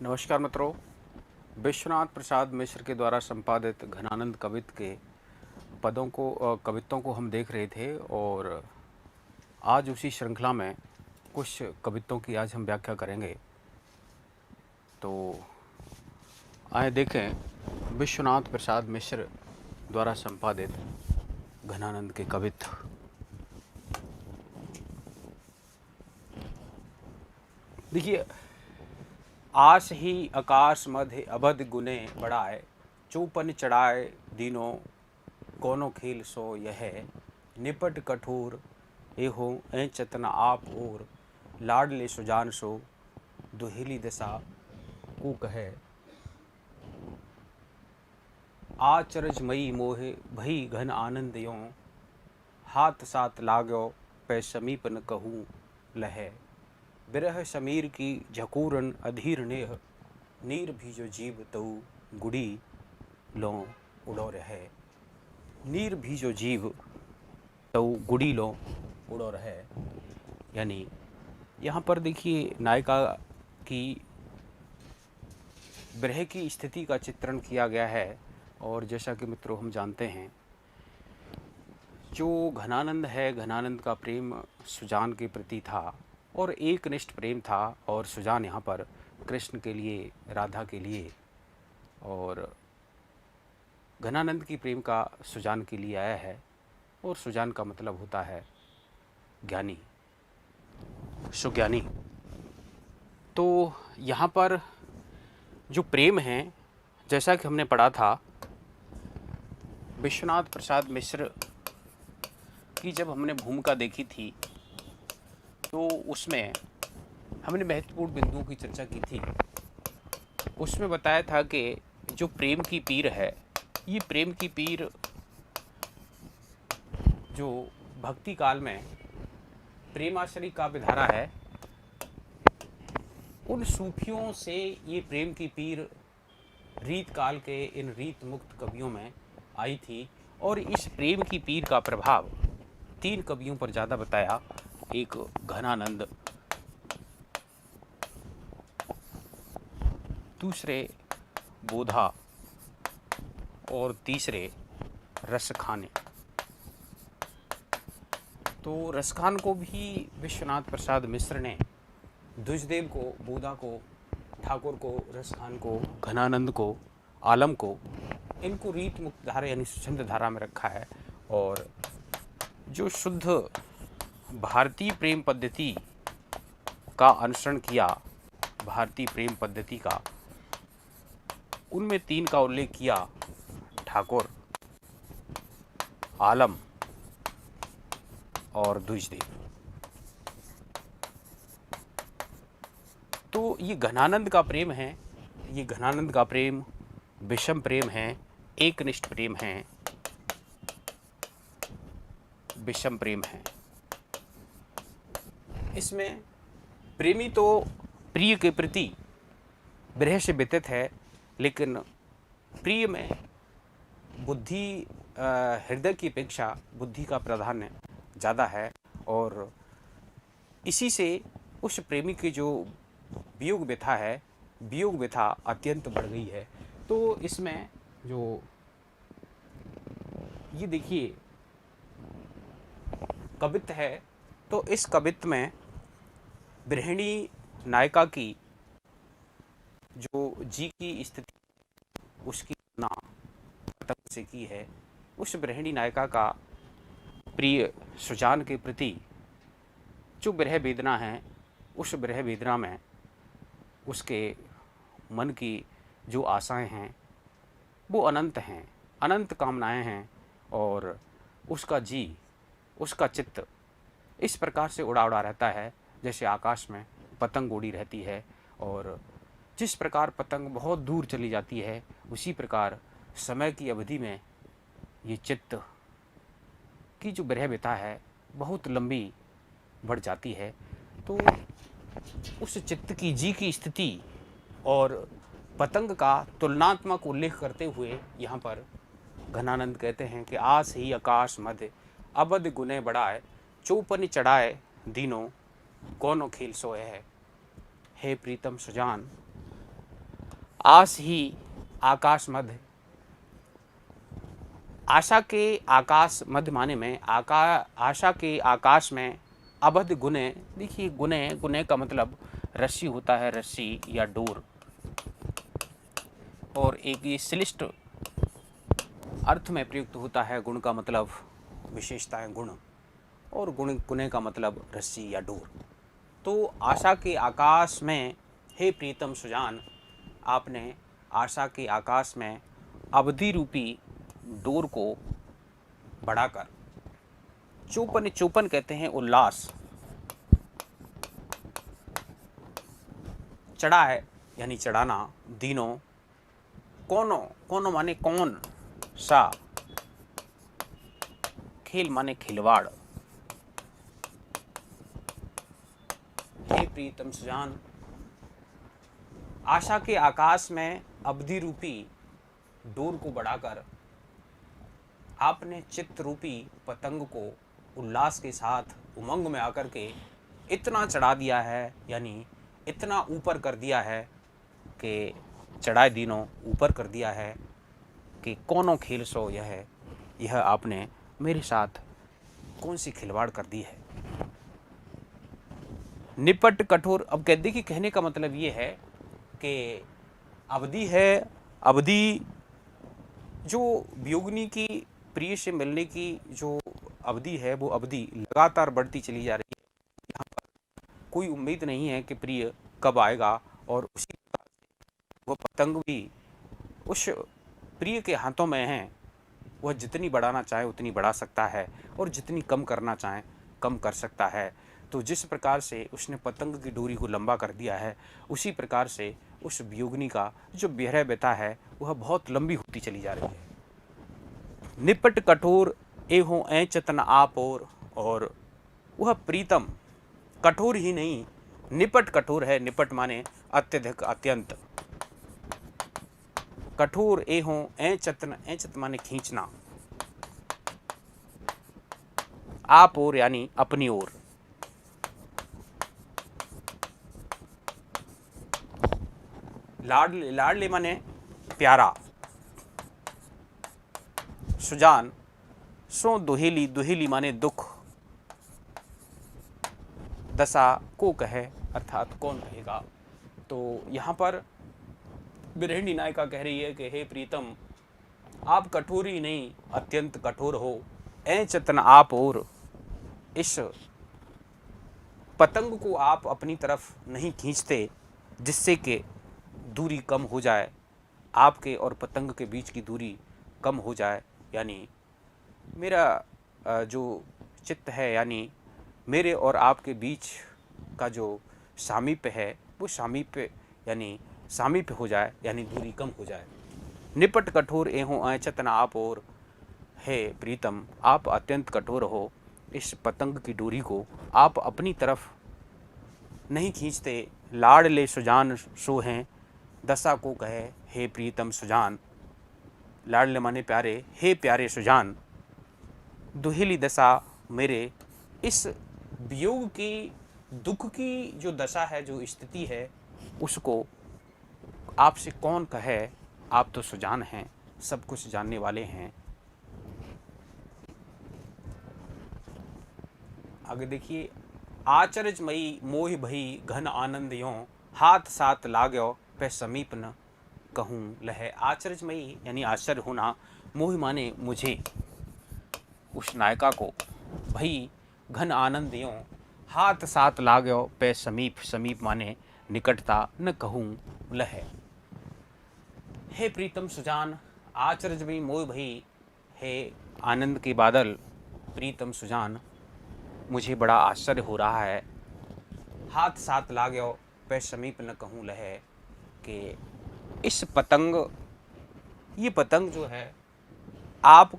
नमस्कार मित्रों। विश्वनाथ प्रसाद मिश्र के द्वारा संपादित घनानंद कवित्त के कवित्तों को हम देख रहे थे और आज उसी श्रृंखला में कुछ कवित्तों की आज हम व्याख्या करेंगे। तो आए देखें विश्वनाथ प्रसाद मिश्र द्वारा संपादित घनानंद के कवित्त। देखिए, आस ही आकाश मध्य अबध गुने बढ़ाए, चौपन चढ़ाए दीनों कोनो खेल सो यह, निपट कठोर एहो ऐ चतन आप और, लाडले सुजान सो दुहेली दशा को कहे। आचरज मई मोहे भई घन आनंद यों, हाथ साथ लागो पै समीप न कहूँ लहे। विरह समीर की झकूरन अधीर नेह, नीर भी जो जीव तऊ गुड़ी लो उड़ो रहे। नीर भी जो जीव तऊ गुड़ी लो उड़ो रहे। यानी यहाँ पर देखिए नायिका की विरह की स्थिति का चित्रण किया गया है। और जैसा कि मित्रों हम जानते हैं, जो घनानंद है, घनानंद का प्रेम सुजान के प्रति था और एक निष्ठ प्रेम था। और सुजान यहाँ पर कृष्ण के लिए, राधा के लिए, और घनानंद की प्रेम का सुजान के लिए आया है। और सुजान का मतलब होता है ज्ञानी, सुज्ञानी। तो यहाँ पर जो प्रेम है, जैसा कि हमने पढ़ा था, विश्वनाथ प्रसाद मिश्र की जब हमने भूमिका देखी थी तो उसमें हमने महत्वपूर्ण बिंदुओं की चर्चा की थी। उसमें बताया था कि जो प्रेम की पीर है, ये प्रेम की पीर जो भक्ति काल में प्रेमाश्रय काव्यधारा है, उन सूफियों से ये प्रेम की पीर रीत काल के इन रीत मुक्त कवियों में आई थी। और इस प्रेम की पीर का प्रभाव 3 कवियों पर ज़्यादा बताया। एक घनानंद, दूसरे बोधा और तीसरे रसखाने। तो रसखान को भी विश्वनाथ प्रसाद मिश्र ने द्विजदेव को, बोधा को, ठाकुर को, रसखान को, घनानंद को, आलम को, इनको रीत मुक्त धारा यानी छंद धारा में रखा है। और जो शुद्ध भारतीय प्रेम पद्धति का अनुसरण किया, भारतीय प्रेम पद्धति का, उनमें 3 का उल्लेख किया, ठाकुर, आलम और द्विजदेव। तो ये घनानंद का प्रेम है, ये घनानंद का प्रेम विषम प्रेम है, एकनिष्ठ प्रेम है, विषम प्रेम है। इसमें प्रेमी तो प्रिय के प्रति विरह से व्यतीत है, लेकिन प्रिय में बुद्धि, हृदय की अपेक्षा बुद्धि का प्राधान्य ज़्यादा है। और इसी से उस प्रेमी की जो वियोग व्यथा है, वियोग व्यथा अत्यंत बढ़ गई है। तो इसमें जो ये देखिए कवित्त है, तो इस कवित्त में गृहिणी नायिका की जो जी की स्थिति, उसकी तुलना पतंग से की है। उस गृहिणी नायिका का प्रिय सुजान के प्रति जो विरह वेदना है, उस विरह वेदना में उसके मन की जो आशाएं हैं वो अनंत हैं, अनंत कामनाएं हैं। और उसका जी, उसका चित्त इस प्रकार से उड़ा उड़ा रहता है जैसे आकाश में पतंग उड़ी रहती है। और जिस प्रकार पतंग बहुत दूर चली जाती है, उसी प्रकार समय की अवधि में ये चित्त की जो विरह व्यथा है बहुत लंबी बढ़ जाती है। तो उस चित्त की जी की स्थिति और पतंग का तुलनात्मक उल्लेख करते हुए यहाँ पर घनानंद कहते हैं कि आस ही आकाश मध्य अबध गुने बढ़ाए, चौपन चढ़ाए दीनों कोनो खेल सोए है। हे प्रीतम सुजान, आस ही आकाश मध्य। आशा के आकाश मध्य माने में आशा के आकाश में अबध गुने। देखिए गुने, गुने का मतलब रस्सी होता है, रस्सी या डोर, और एक ये श्लिष्ट अर्थ में प्रयुक्त होता है। गुण का मतलब विशेषताएं, गुण, और गुण, गुने का मतलब रस्सी या डोर। तो आशा के आकाश में हे प्रीतम सुजान, आपने आशा के आकाश में अवधि रूपी डोर को बढ़ाकर, चौपन, चौपन कहते हैं उल्लास, चढ़ा है यानी चढ़ाना, दीनों, कोनो, कोनो माने कौन सा, खेल माने खिलवाड़। हे प्रीतम सुजान, आशा के आकाश में अवधि रूपी डोर को बढ़ाकर आपने चित्त रूपी पतंग को उल्लास के साथ उमंग में आकर के इतना चढ़ा दिया है, यानी इतना ऊपर कर दिया है कि चढ़ाए दिनों ऊपर कर दिया है कि कौनों खेल सो यह आपने मेरे साथ कौन सी खिलवाड़ कर दी है। निपट कठोर, अब कहते कि कहने का मतलब ये है कि अवधि है, अवधि जो वियोगिनी की प्रिय से मिलने की जो अवधि है, वो अवधि लगातार बढ़ती चली जा रही है। यहाँ पर कोई उम्मीद नहीं है कि प्रिय कब आएगा, और उसी प्रकार वह पतंग भी उस प्रिय के हाथों में है। वह जितनी बढ़ाना चाहे उतनी बढ़ा सकता है, और जितनी कम करना चाहे कम कर सकता है। तो जिस प्रकार से उसने पतंग की डोरी को लंबा कर दिया है, उसी प्रकार से उस वियोगिनी का जो विरह व्यथा है वह बहुत लंबी होती चली जा रही है। निपट कठोर एहो ऐ चतन आप और वह प्रीतम कठोर ही नहीं, निपट कठोर है। निपट माने अत्यधिक, अत्यंत। कठोर एहो ऐ चतन, ऐ चत माने खींचना, आप ओर यानी अपनी ओर। लाडले, लाडले माने प्यारा। सुजान सो दुहेली, दुहेली माने दुख। दशा को कहे अर्थात कौन कहेगा। तो यहाँ पर विरहिणी नायिका कह रही है कि हे प्रीतम, आप कठोर ही नहीं अत्यंत कठोर हो। ऐ चतन आप और, इस पतंग को आप अपनी तरफ नहीं खींचते जिससे कि दूरी कम हो जाए, आपके और पतंग के बीच की दूरी कम हो जाए। यानी मेरा जो चित्त है, यानी मेरे और आपके बीच का जो सामीप्य है, वो सामीप्य यानी सामीप्य हो जाए, यानी दूरी कम हो जाए। निपट कठोर एहो ऐ चतन आप और, है प्रीतम आप अत्यंत कठोर हो, इस पतंग की डोरी को आप अपनी तरफ नहीं खींचते। लाड़ ले सुजान सो हैं, दशा को कहे हे प्रीतम सुजान। लाडले माने प्यारे, हे प्यारे सुजान, दुहिली दशा मेरे, इस वियोग की, दुख की जो दशा है, जो स्थिति है, उसको आपसे कौन कहे। आप तो सुजान हैं, सब कुछ जानने वाले हैं। आगे देखिए, आचरजमयी मोह भई घन आनंद यों, हाथ साथ लाग्यो पे समीप न कहूँ लह। आचरजमयी यानी आश्चर्य होना, मोह माने मुझे, उस नायिका को, भई घन आनंद यों, हाथ साथ लाग्यो पे समीप, समीप माने निकटता, न कहूँ लह। हे प्रीतम सुजान, आचरजमयी मोह भई, हे आनंद के बादल प्रीतम सुजान, मुझे बड़ा आश्चर्य हो रहा है। हाथ साथ लाग्यो पे समीप न कहूँ लह, कि इस पतंग, ये पतंग जो है आप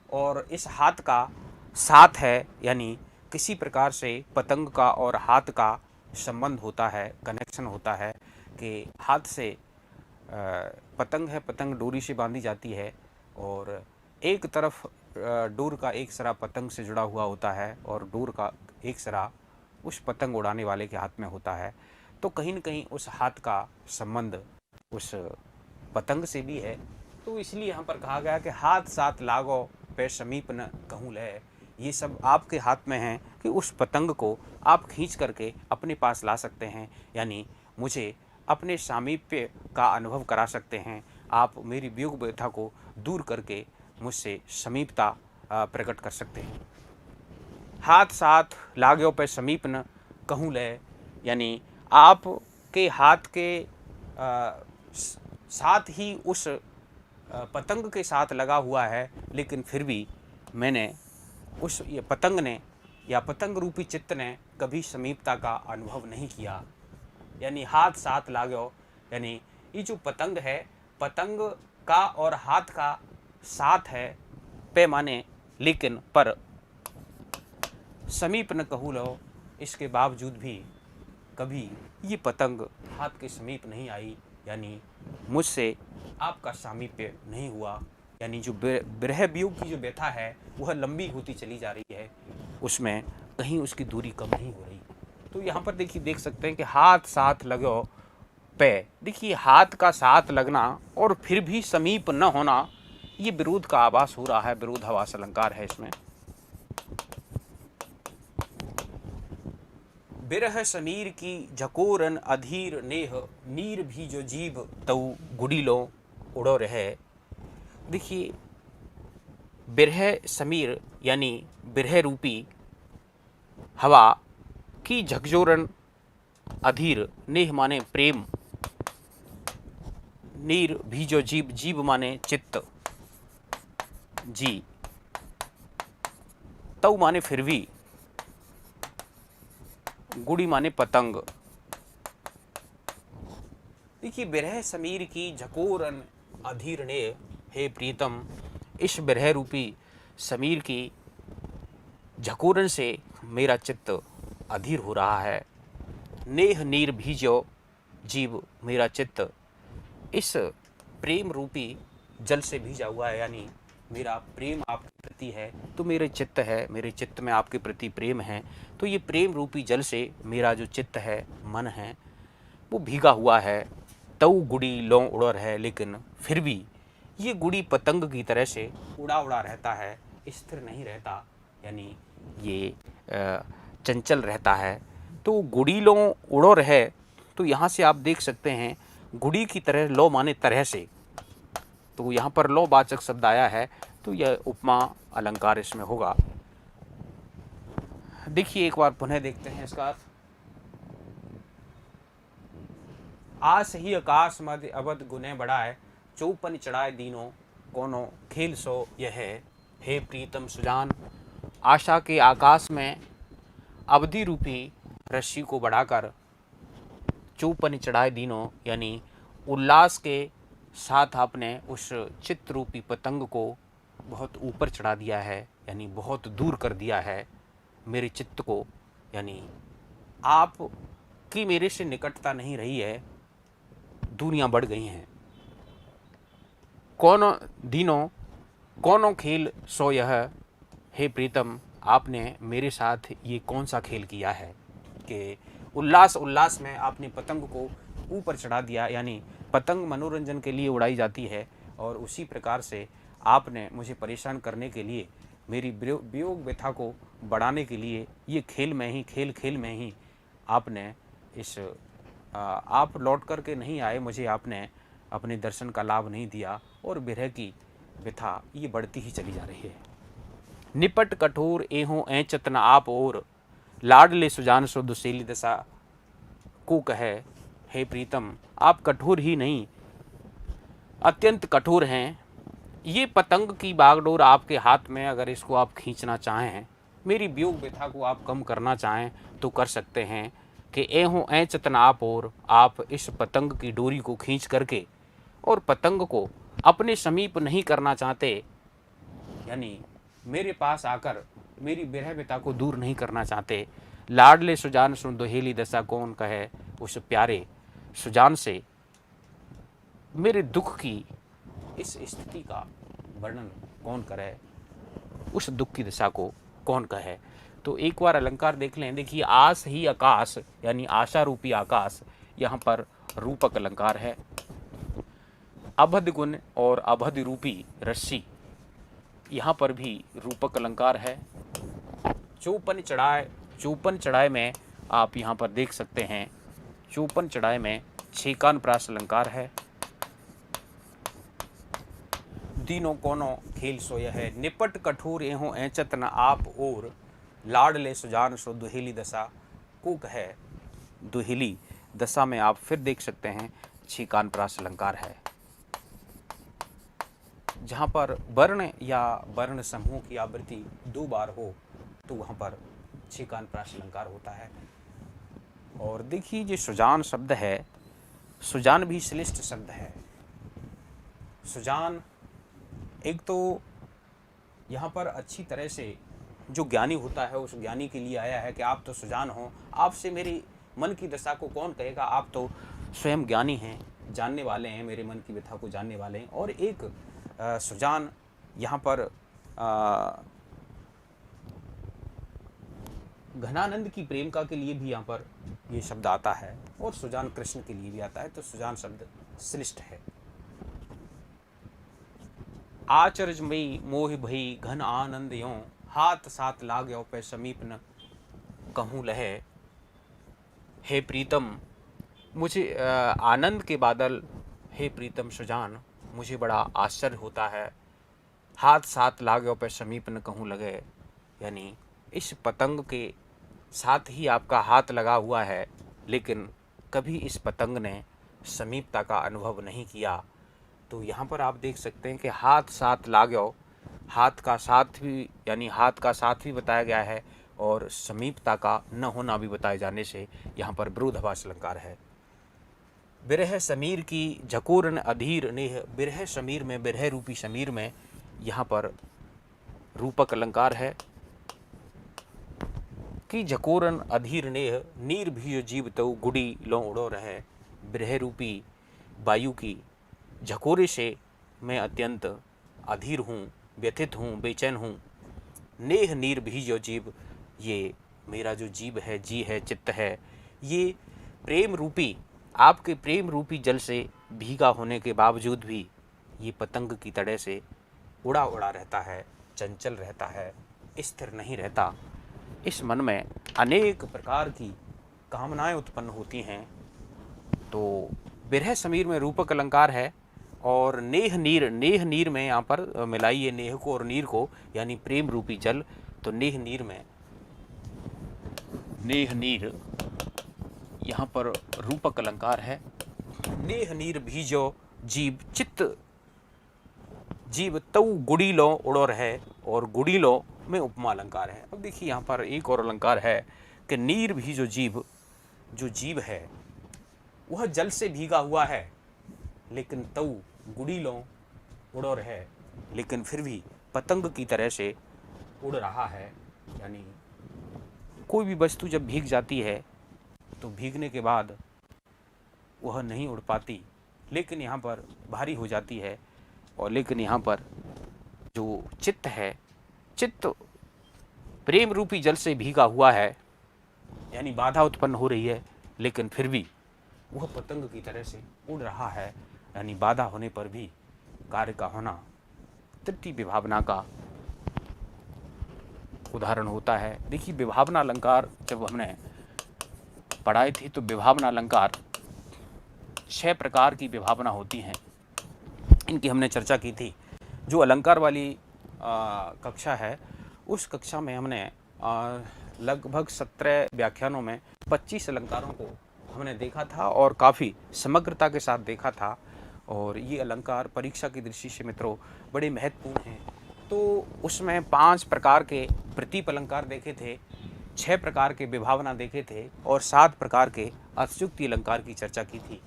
और इस हाथ का साथ है, यानी किसी प्रकार से पतंग का और हाथ का संबंध होता है, कनेक्शन होता है कि हाथ से पतंग है, पतंग डोरी से बांधी जाती है, और एक तरफ डोर का एक सिरा पतंग से जुड़ा हुआ होता है, और डोर का एक सिरा उस पतंग उड़ाने वाले के हाथ में होता है। तो कहीं न कहीं उस हाथ का संबंध उस पतंग से भी है। तो इसलिए यहाँ पर कहा गया कि हाथ साथ लागो पे समीप न कहूँ लय। ये सब आपके हाथ में है कि उस पतंग को आप खींच करके अपने पास ला सकते हैं, यानी मुझे अपने सामीप्य का अनुभव करा सकते हैं। आप मेरी वियोग व्यथा को दूर करके मुझसे समीपता प्रकट कर सकते हैं। हाथ साथ लाग्यो पे समीप न कहूँ लय, यानी आपके हाथ के साथ ही उस पतंग के साथ लगा हुआ है, लेकिन फिर भी मैंने उस ये पतंग ने या पतंग रूपी चित्त ने कभी समीपता का अनुभव नहीं किया। यानी हाथ साथ लागो, यानी ये जो पतंग है, पतंग का और हाथ का साथ है पैमाने, लेकिन पर समीप न कहूँ लो, इसके बावजूद भी कभी ये पतंग हाथ के समीप नहीं आई, यानी मुझसे आपका सामीप्य नहीं हुआ। यानी जो विरह वियोग की जो व्यथा है वह लंबी होती चली जा रही है, उसमें कहीं उसकी दूरी कम नहीं हो रही। तो यहाँ पर देखिए देख सकते हैं कि हाथ साथ लगो पे, देखिए हाथ का साथ लगना और फिर भी समीप न होना, ये विरोध का आभास हो रहा है, विरोधाभास अलंकार है इसमें। बिरह समीर की झकोरन अधीर नेह, नीर भी जो जीव तऊ गुड़ीलो उड़ो रहे। देखिए बिरह समीर यानी बिरह रूपी हवा की झकझोरन अधीर, नेह माने प्रेम, नीर भी जो जीव, जीव माने चित्त, जी, तऊ माने फिर भी, गुड़ी माने पतंग। देखिए बिरह समीर की झकोरन अधीर ने, हे प्रीतम, इस बिरह रूपी समीर की झकोरन से मेरा चित्त अधीर हो रहा है। नेह नीर भीजो जीव, मेरा चित्त इस प्रेम रूपी जल से भीजा हुआ है, यानी मेरा प्रेम आपके प्रति है तो मेरे चित्त है, मेरे चित्त में आपके प्रति प्रेम है, तो ये प्रेम रूपी जल से मेरा जो चित्त है, मन है, वो भीगा हुआ है। तऊ गुड़ी लो उड़र है, लेकिन फिर भी ये गुड़ी पतंग की तरह से उड़ा उड़ा रहता है, स्थिर नहीं रहता, यानी ये चंचल रहता है। तो गुड़ी लो उड़र है, तो यहाँ से आप देख सकते हैं गुड़ी की तरह, लो माने तरह से, तो यहाँ पर लो वाचक शब्द आया है, तो यह उपमा अलंकार इसमें होगा। देखिए एक बार पुनः देखते हैं इसका अर्थ। आस ही आकाश मध्य अवध गुने बढ़ाए, चौपन चढ़ाए दीनों कोनो खेल सो यह है। हे प्रीतम सुजान, आशा के आकाश में अवधि रूपी रस्सी को बढ़ाकर चौपन चढ़ाए दीनों, यानी उल्लास के साथ आपने उस चित्त रूपी पतंग को बहुत ऊपर चढ़ा दिया है, यानी बहुत दूर कर दिया है मेरे चित्त को, यानी आप की मेरे से निकटता नहीं रही है, दूरियां बढ़ गई हैं। कौन दिनों कौनों खेल सो यह, हे प्रीतम, आपने मेरे साथ ये कौन सा खेल किया है कि उल्लास में आपने पतंग को ऊपर चढ़ा दिया। यानी पतंग मनोरंजन के लिए उड़ाई जाती है, और उसी प्रकार से आपने मुझे परेशान करने के लिए, मेरी वियोग व्यथा को बढ़ाने के लिए, ये खेल में ही आपने इस आप लौट कर के नहीं आए, मुझे आपने अपने दर्शन का लाभ नहीं दिया, और विरह की व्यथा ये बढ़ती ही चली जा रही है। निपट कठोर एहो ऐचत न आप और, लाडले सुजान सो दुसेली दशा को कहे। हे प्रीतम, आप कठोर ही नहीं, अत्यंत कठोर हैं। ये पतंग की बागडोर आपके हाथ में, अगर इसको आप खींचना चाहें, मेरी वियोग व्यथा को आप कम करना चाहें तो कर सकते हैं कि एहो ऐचत न आप और, आप इस पतंग की डोरी को खींच करके और पतंग को अपने समीप नहीं करना चाहते, यानी मेरे पास आकर मेरी विरह व्यथा को दूर नहीं करना चाहते। लाडले सुजान सुन दोहेली दशा कौन कहे, उस प्यारे सुजान से मेरे दुख की इस स्थिति का वर्णन कौन करे, उस दुख की दशा को कौन कहे। तो एक बार अलंकार देख लें। देखिए आस ही आकाश, यानी आशा रूपी आकाश, यहाँ पर रूपक अलंकार है। अभद गुण और अभद रूपी रस्सी, यहाँ पर भी रूपक अलंकार है। चौपन चढ़ाए में आप यहाँ पर देख सकते हैं, चौपन चढ़ाए में छेकान प्रास अलंकार है। दीनों कोनों खेल सोया है, निपट कठोर एहो ऐचत न आप और, लाड ले सुजान सो दुहेली दशा को कहे। दुहेली दशा में आप फिर देख सकते हैं छेकान प्रास अलंकार है। जहाँ पर वर्ण या वर्ण समूह की आवृत्ति 2 बार हो तो वहाँ पर छेकान प्रास अलंकार होता है। और देखिए जो सुजान शब्द है, सुजान भी श्लिष्ट शब्द है। सुजान एक तो यहाँ पर अच्छी तरह से जो ज्ञानी होता है उस ज्ञानी के लिए आया है कि आप तो सुजान हो, आपसे मेरी मन की दशा को कौन कहेगा, आप तो स्वयं ज्ञानी हैं, जानने वाले हैं, मेरे मन की व्यथा को जानने वाले हैं। और एक सुजान यहाँ पर घनानंद की प्रेमिका के लिए भी यहाँ पर ये शब्द आता है और सुजान कृष्ण के लिए भी आता है, तो सुजान शब्द श्लिष्ट है। आचरजमयी मोह भई घन आनंद यों, हाथ साथ लाग्यो पे समीप न कहूँ लहे। हे प्रीतम, मुझे आनंद के बादल, हे प्रीतम सुजान, मुझे बड़ा आश्चर्य होता है। हाथ साथ लाग्यो पे समीप न कहूँ लगे, यानी इस पतंग के साथ ही आपका हाथ लगा हुआ है, लेकिन कभी इस पतंग ने समीपता का अनुभव नहीं किया। तो यहाँ पर आप देख सकते हैं कि हाथ साथ लाग्यो, हाथ का साथ भी, यानी हाथ का साथ भी बताया गया है और समीपता का न होना भी बताए जाने से यहाँ पर विरोधाभास अलंकार है। बिरह समीर की झकोरन अधीर नेह, बिरह समीर में, बिरह रूपी समीर में यहाँ पर रूपक अलंकार है कि झकोरन अधीर नेह, नीर भी जीव तो गुड़ी लो उड़ो रहे। बिरह रूपी वायु की झकोरे से मैं अत्यंत अधीर हूँ, व्यथित हूँ, बेचैन हूँ। नेह नीर भी जो जीव, ये मेरा जो जीव है, जी है, चित्त है, ये प्रेम रूपी, आपके प्रेम रूपी जल से भीगा होने के बावजूद भी ये पतंग की तरह से उड़ा उड़ा रहता है, चंचल रहता है, स्थिर नहीं रहता। इस मन में अनेक प्रकार की कामनाएं उत्पन्न होती हैं। तो बिरह समीर में रूपक अलंकार है। और नेह नीर, नेह नीर में यहाँ पर मिलाइए नेह को और नीर को, यानी प्रेम रूपी जल। तो नेह नीर में, नेह नीर यहाँ पर रूपक अलंकार है। नेह नीर भीजो जीव चित्त, जीव तऊ गुड़ीलो उड़ो रहे, और गुड़ीलो में उपमा अलंकार है। अब देखिए यहाँ पर एक और अलंकार है कि नीर भी जो जीव है वह जल से भीगा हुआ है, लेकिन तऊ गुड़ीलो उड़ो रहे, लेकिन फिर भी पतंग की तरह से उड़ रहा है। यानी कोई भी वस्तु जब भीग जाती है तो भीगने के बाद वह नहीं उड़ पाती, लेकिन यहाँ पर भारी हो जाती है। और लेकिन यहाँ पर जो चित्त है, चित्त प्रेम रूपी जल से भीगा हुआ है, यानी बाधा उत्पन्न हो रही है, लेकिन फिर भी वह पतंग की तरह से उड़ रहा है। यानी बाधा होने पर भी कार्य का होना तृतीय विभावना का उदाहरण होता है। देखिए विभावना अलंकार जब हमने पढ़ाई थी तो विभावना अलंकार 6 प्रकार की विभावना होती हैं, इनकी हमने चर्चा की थी। जो अलंकार वाली कक्षा है उस कक्षा में हमने लगभग 17 व्याख्यानों में 25 अलंकारों को हमने देखा था और काफ़ी समग्रता के साथ देखा था। और ये अलंकार परीक्षा की दृष्टि से मित्रों बड़े महत्वपूर्ण हैं। तो उसमें 5 प्रकार के प्रतीप अलंकार देखे थे, 6 प्रकार के विभावना देखे थे और 7 प्रकार के अत्युक्ति अलंकार की चर्चा की थी।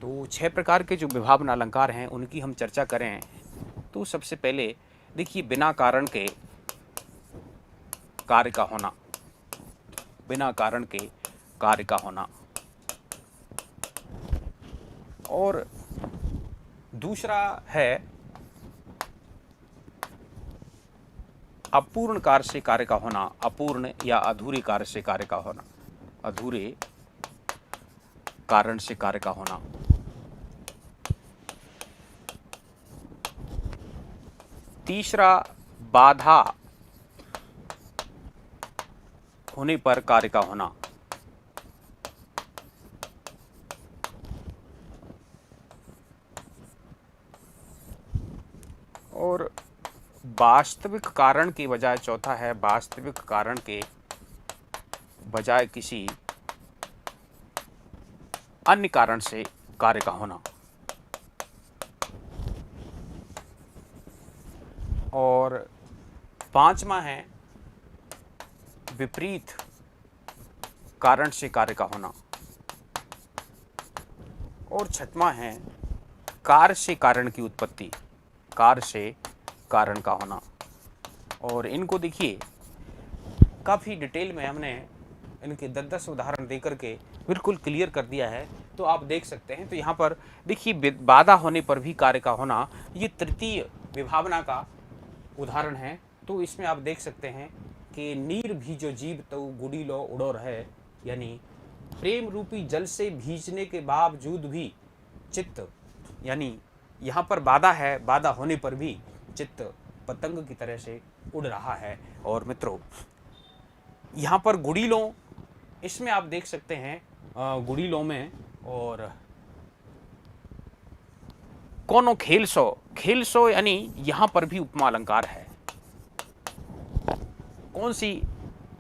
तो 6 प्रकार के जो विभावना अलंकार हैं उनकी हम चर्चा करें तो सबसे पहले देखिए बिना कारण के कार्य का होना, बिना कारण के कार्य का होना। और दूसरा है अपूर्ण कार्य से कार्य का होना, अपूर्ण या अधूरे कार्य से कार्य का होना, अधूरे कारण से कार्य का होना। तीसरा, बाधा होने पर कार्य का होना। और वास्तविक कारण की बजाय, चौथा है वास्तविक कारण के बजाय किसी अन्य कारण से कार्य का होना। और पांचवा है विपरीत कारण से कार्य का होना। और छठवां है कार्य से कारण की उत्पत्ति, कार्य से कारण का होना। और इनको देखिए काफ़ी डिटेल में हमने इनके 10-10 उदाहरण देकर के बिल्कुल क्लियर कर दिया है, तो आप देख सकते हैं। तो यहाँ पर देखिए बाधा होने पर भी कार्य का होना, ये तृतीय विभावना का उदाहरण है। तो इसमें आप देख सकते हैं कि नीर भी जो जीव तो गुड़ी लो उड़ो रहे, यानी प्रेम रूपी जल से भीजने के बावजूद भी चित्त, यानी यहाँ पर बाधा है, बाधा होने पर भी चित्त पतंग की तरह से उड़ रहा है। और मित्रों यहाँ पर गुड़ीलों, इसमें आप देख सकते हैं गुड़ीलों में, और कोनो खेल सो यानी यहाँ पर भी उपमा अलंकार है। कौन सी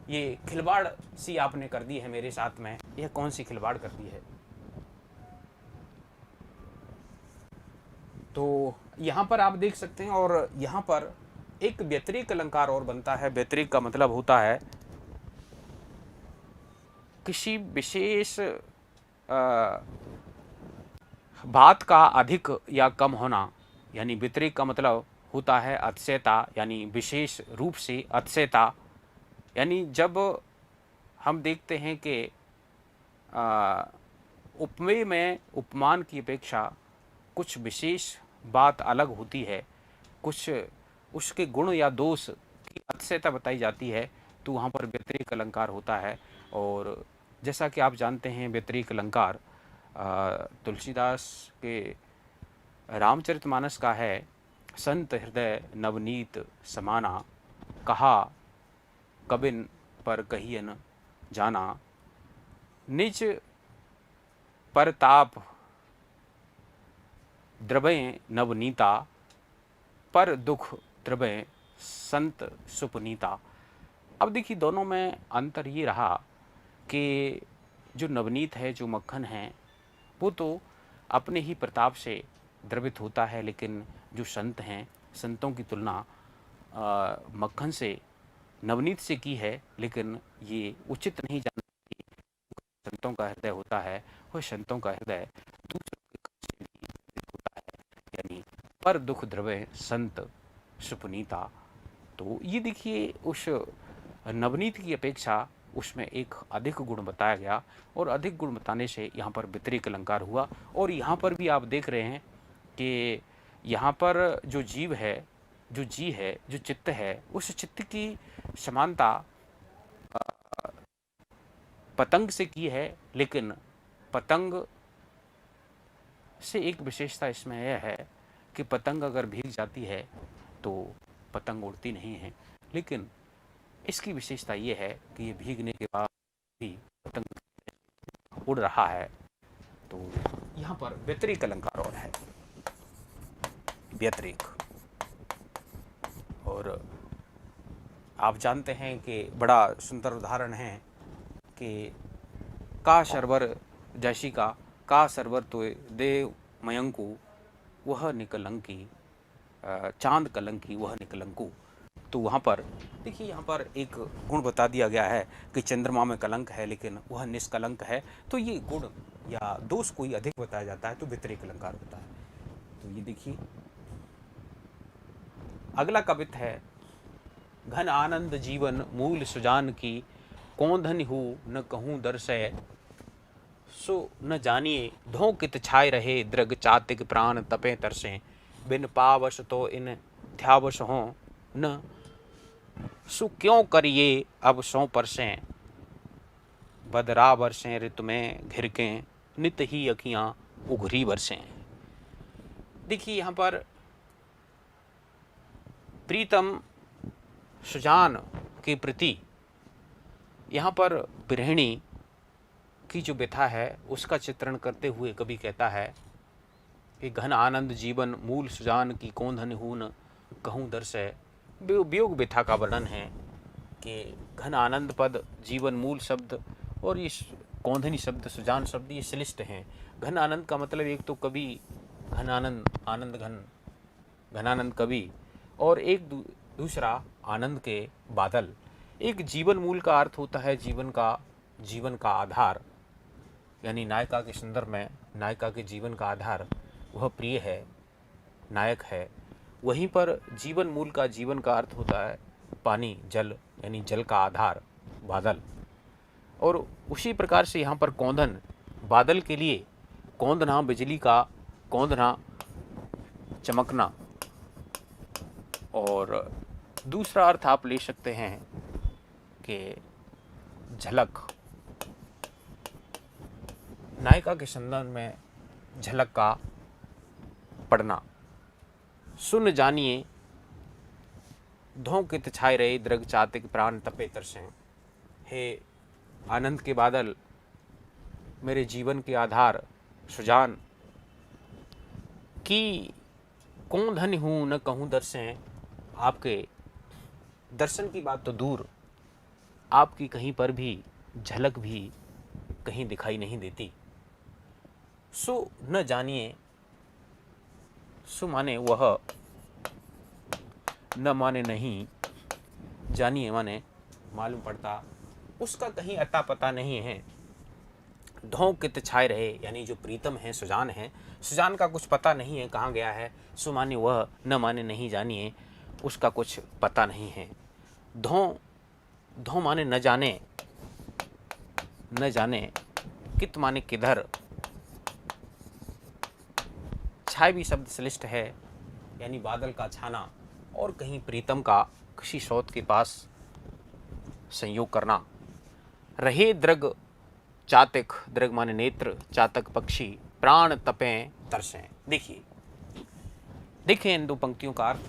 ये खिलवाड़ सी आपने कर दी है मेरे साथ में, यह कौन सी खिलवाड़ कर दी है। तो यहाँ पर आप देख सकते हैं। और यहाँ पर एक व्यतिरेक अलंकार और बनता है। व्यतिरेक का मतलब होता है किसी विशेष बात का अधिक या कम होना, यानी व्यतिरेक का मतलब होता है अतिशयता, यानी विशेष रूप से अतिशयता। यानी जब हम देखते हैं कि उपमेय में उपमान की अपेक्षा कुछ विशेष बात अलग होती है, कुछ उसके गुण या दोष की अतिशयता बताई जाती है, तो वहाँ पर व्यतिरेक अलंकार होता है। और जैसा कि आप जानते हैं व्यतिरेक अलंकार तुलसीदास के रामचरितमानस का है। संत हृदय नवनीत समाना, कहा कबिन पर कहियन जाना, निज परताप द्रवय नवनीता, पर दुख द्रवय संत सुपनीता। अब देखिए दोनों में अंतर ये रहा कि जो नवनीत है, जो मक्खन है, वो तो अपने ही प्रताप से द्रवित होता है, लेकिन जो संत हैं, संतों की तुलना मक्खन से, नवनीत से की है। लेकिन ये उचित नहीं जानते कि संतों का हृदय होता है, वह संतों का हृदय दूसरों के कष्ट से भी द्रवित होता है, यानी पर दुख द्रवय संत सुपनीता। तो ये देखिए उस नवनीत की अपेक्षा उसमें एक अधिक गुण बताया गया, और अधिक गुण बताने से यहाँ पर व्यतिरेक अलंकार हुआ। और यहाँ पर भी आप देख रहे हैं कि यहाँ पर जो जीव है, जो जी है, जो चित्त है, उस चित्त की समानता पतंग से की है। लेकिन पतंग से एक विशेषता इसमें यह है कि पतंग अगर भीग जाती है तो पतंग उड़ती नहीं है, लेकिन इसकी विशेषता ये है कि ये भीगने के बाद भी पतंग उड़ रहा है। तो यहाँ पर व्यतिरेक अलंकार और है, व्यतिरेक। और आप जानते हैं कि बड़ा सुंदर उदाहरण है कि का सरवर जैसी का सरवर तो देव मयंकु, वह निकलंकी, चांद कलंकी वह निकलंकु। तो वहाँ पर देखिए, यहाँ पर एक गुण बता दिया गया है कि चंद्रमा में कलंक है लेकिन वह निष्कलंक है। तो ये गुण या दोष कोई अधिक बताया जाता है तो व्यतिरेक अलंकार होता है। तो ये देखिए अगला कवित है, घन आनंद जीवन मूल सुजान की, कौन धन हूँ न कहूँ दर्शय, सो न जानिए धोकित छाए रहे, दृग चातिक प्राण तपे तरसे, बिन पावश तो इन ध्यावश हों न, सु क्यों करिए अब सौ परसें, बदरा वर्षें ऋतु में घिरकें, नित ही अखियाँ उघरी वर्षें। देखिए यहाँ पर प्रीतम सुजान के प्रति यहाँ पर गृहिणी की जो व्यथा है उसका चित्रण करते हुए कवि कहता है कि घन आनंद जीवन मूल सुजान की कौंधन हून कहूँ दर्श है। वियोग व्यथा का वर्णन है कि घन आनंद पद जीवन मूल शब्द और ये कौंधनी शब्द सुजान शब्द ये श्लिष्ट हैं। घन आनंद का मतलब एक तो कवि घन आनंद, आनंद घन, घनानंद कवि, और एक दूसरा आनंद के बादल। एक जीवन मूल का अर्थ होता है जीवन का आधार, यानी नायिका के संदर्भ में नायिका के जीवन का आधार वह प्रिय है, नायक है। वहीं पर जीवन मूल का जीवन का अर्थ होता है पानी, जल, यानी जल का आधार बादल। और उसी प्रकार से यहाँ पर कौंधन, बादल के लिए कौंधना, बिजली का कौंधना, चमकना। और दूसरा अर्थ आप ले सकते हैं कि झलक, नायिका के संदर्भ में झलक का पड़ना। सुन जानिए धोंकित छाए रहे दृग चातिक प्राण तपे तरसें। हे आनंद के बादल, मेरे जीवन के आधार सुजान की कौन धन्य हूँ न कहूँ दर्शें। आपके दर्शन की बात तो दूर, आपकी कहीं पर भी झलक भी कहीं दिखाई नहीं देती। सो न जानिए, सु माने वह, न माने नहीं, जानिए माने मालूम पड़ता, उसका कहीं अता पता नहीं है। धोंकित छाए रहे, यानी जो प्रीतम है, सुजान है, सुजान का कुछ पता नहीं है कहाँ गया है। सु माने वह, न माने नहीं, जानिए उसका कुछ पता नहीं है। धों माने न जाने, न जाने, कित माने किधर। छाए भी शब्द श्लिष्ट है, यानी बादल का छाना और कहीं प्रीतम का किसी स्रोत के पास संयोग करना। रहे दृग चातक, दृग माने नेत्र, चातक पक्षी, प्राण तपें तरसें। देखिए इन दो पंक्तियों का अर्थ।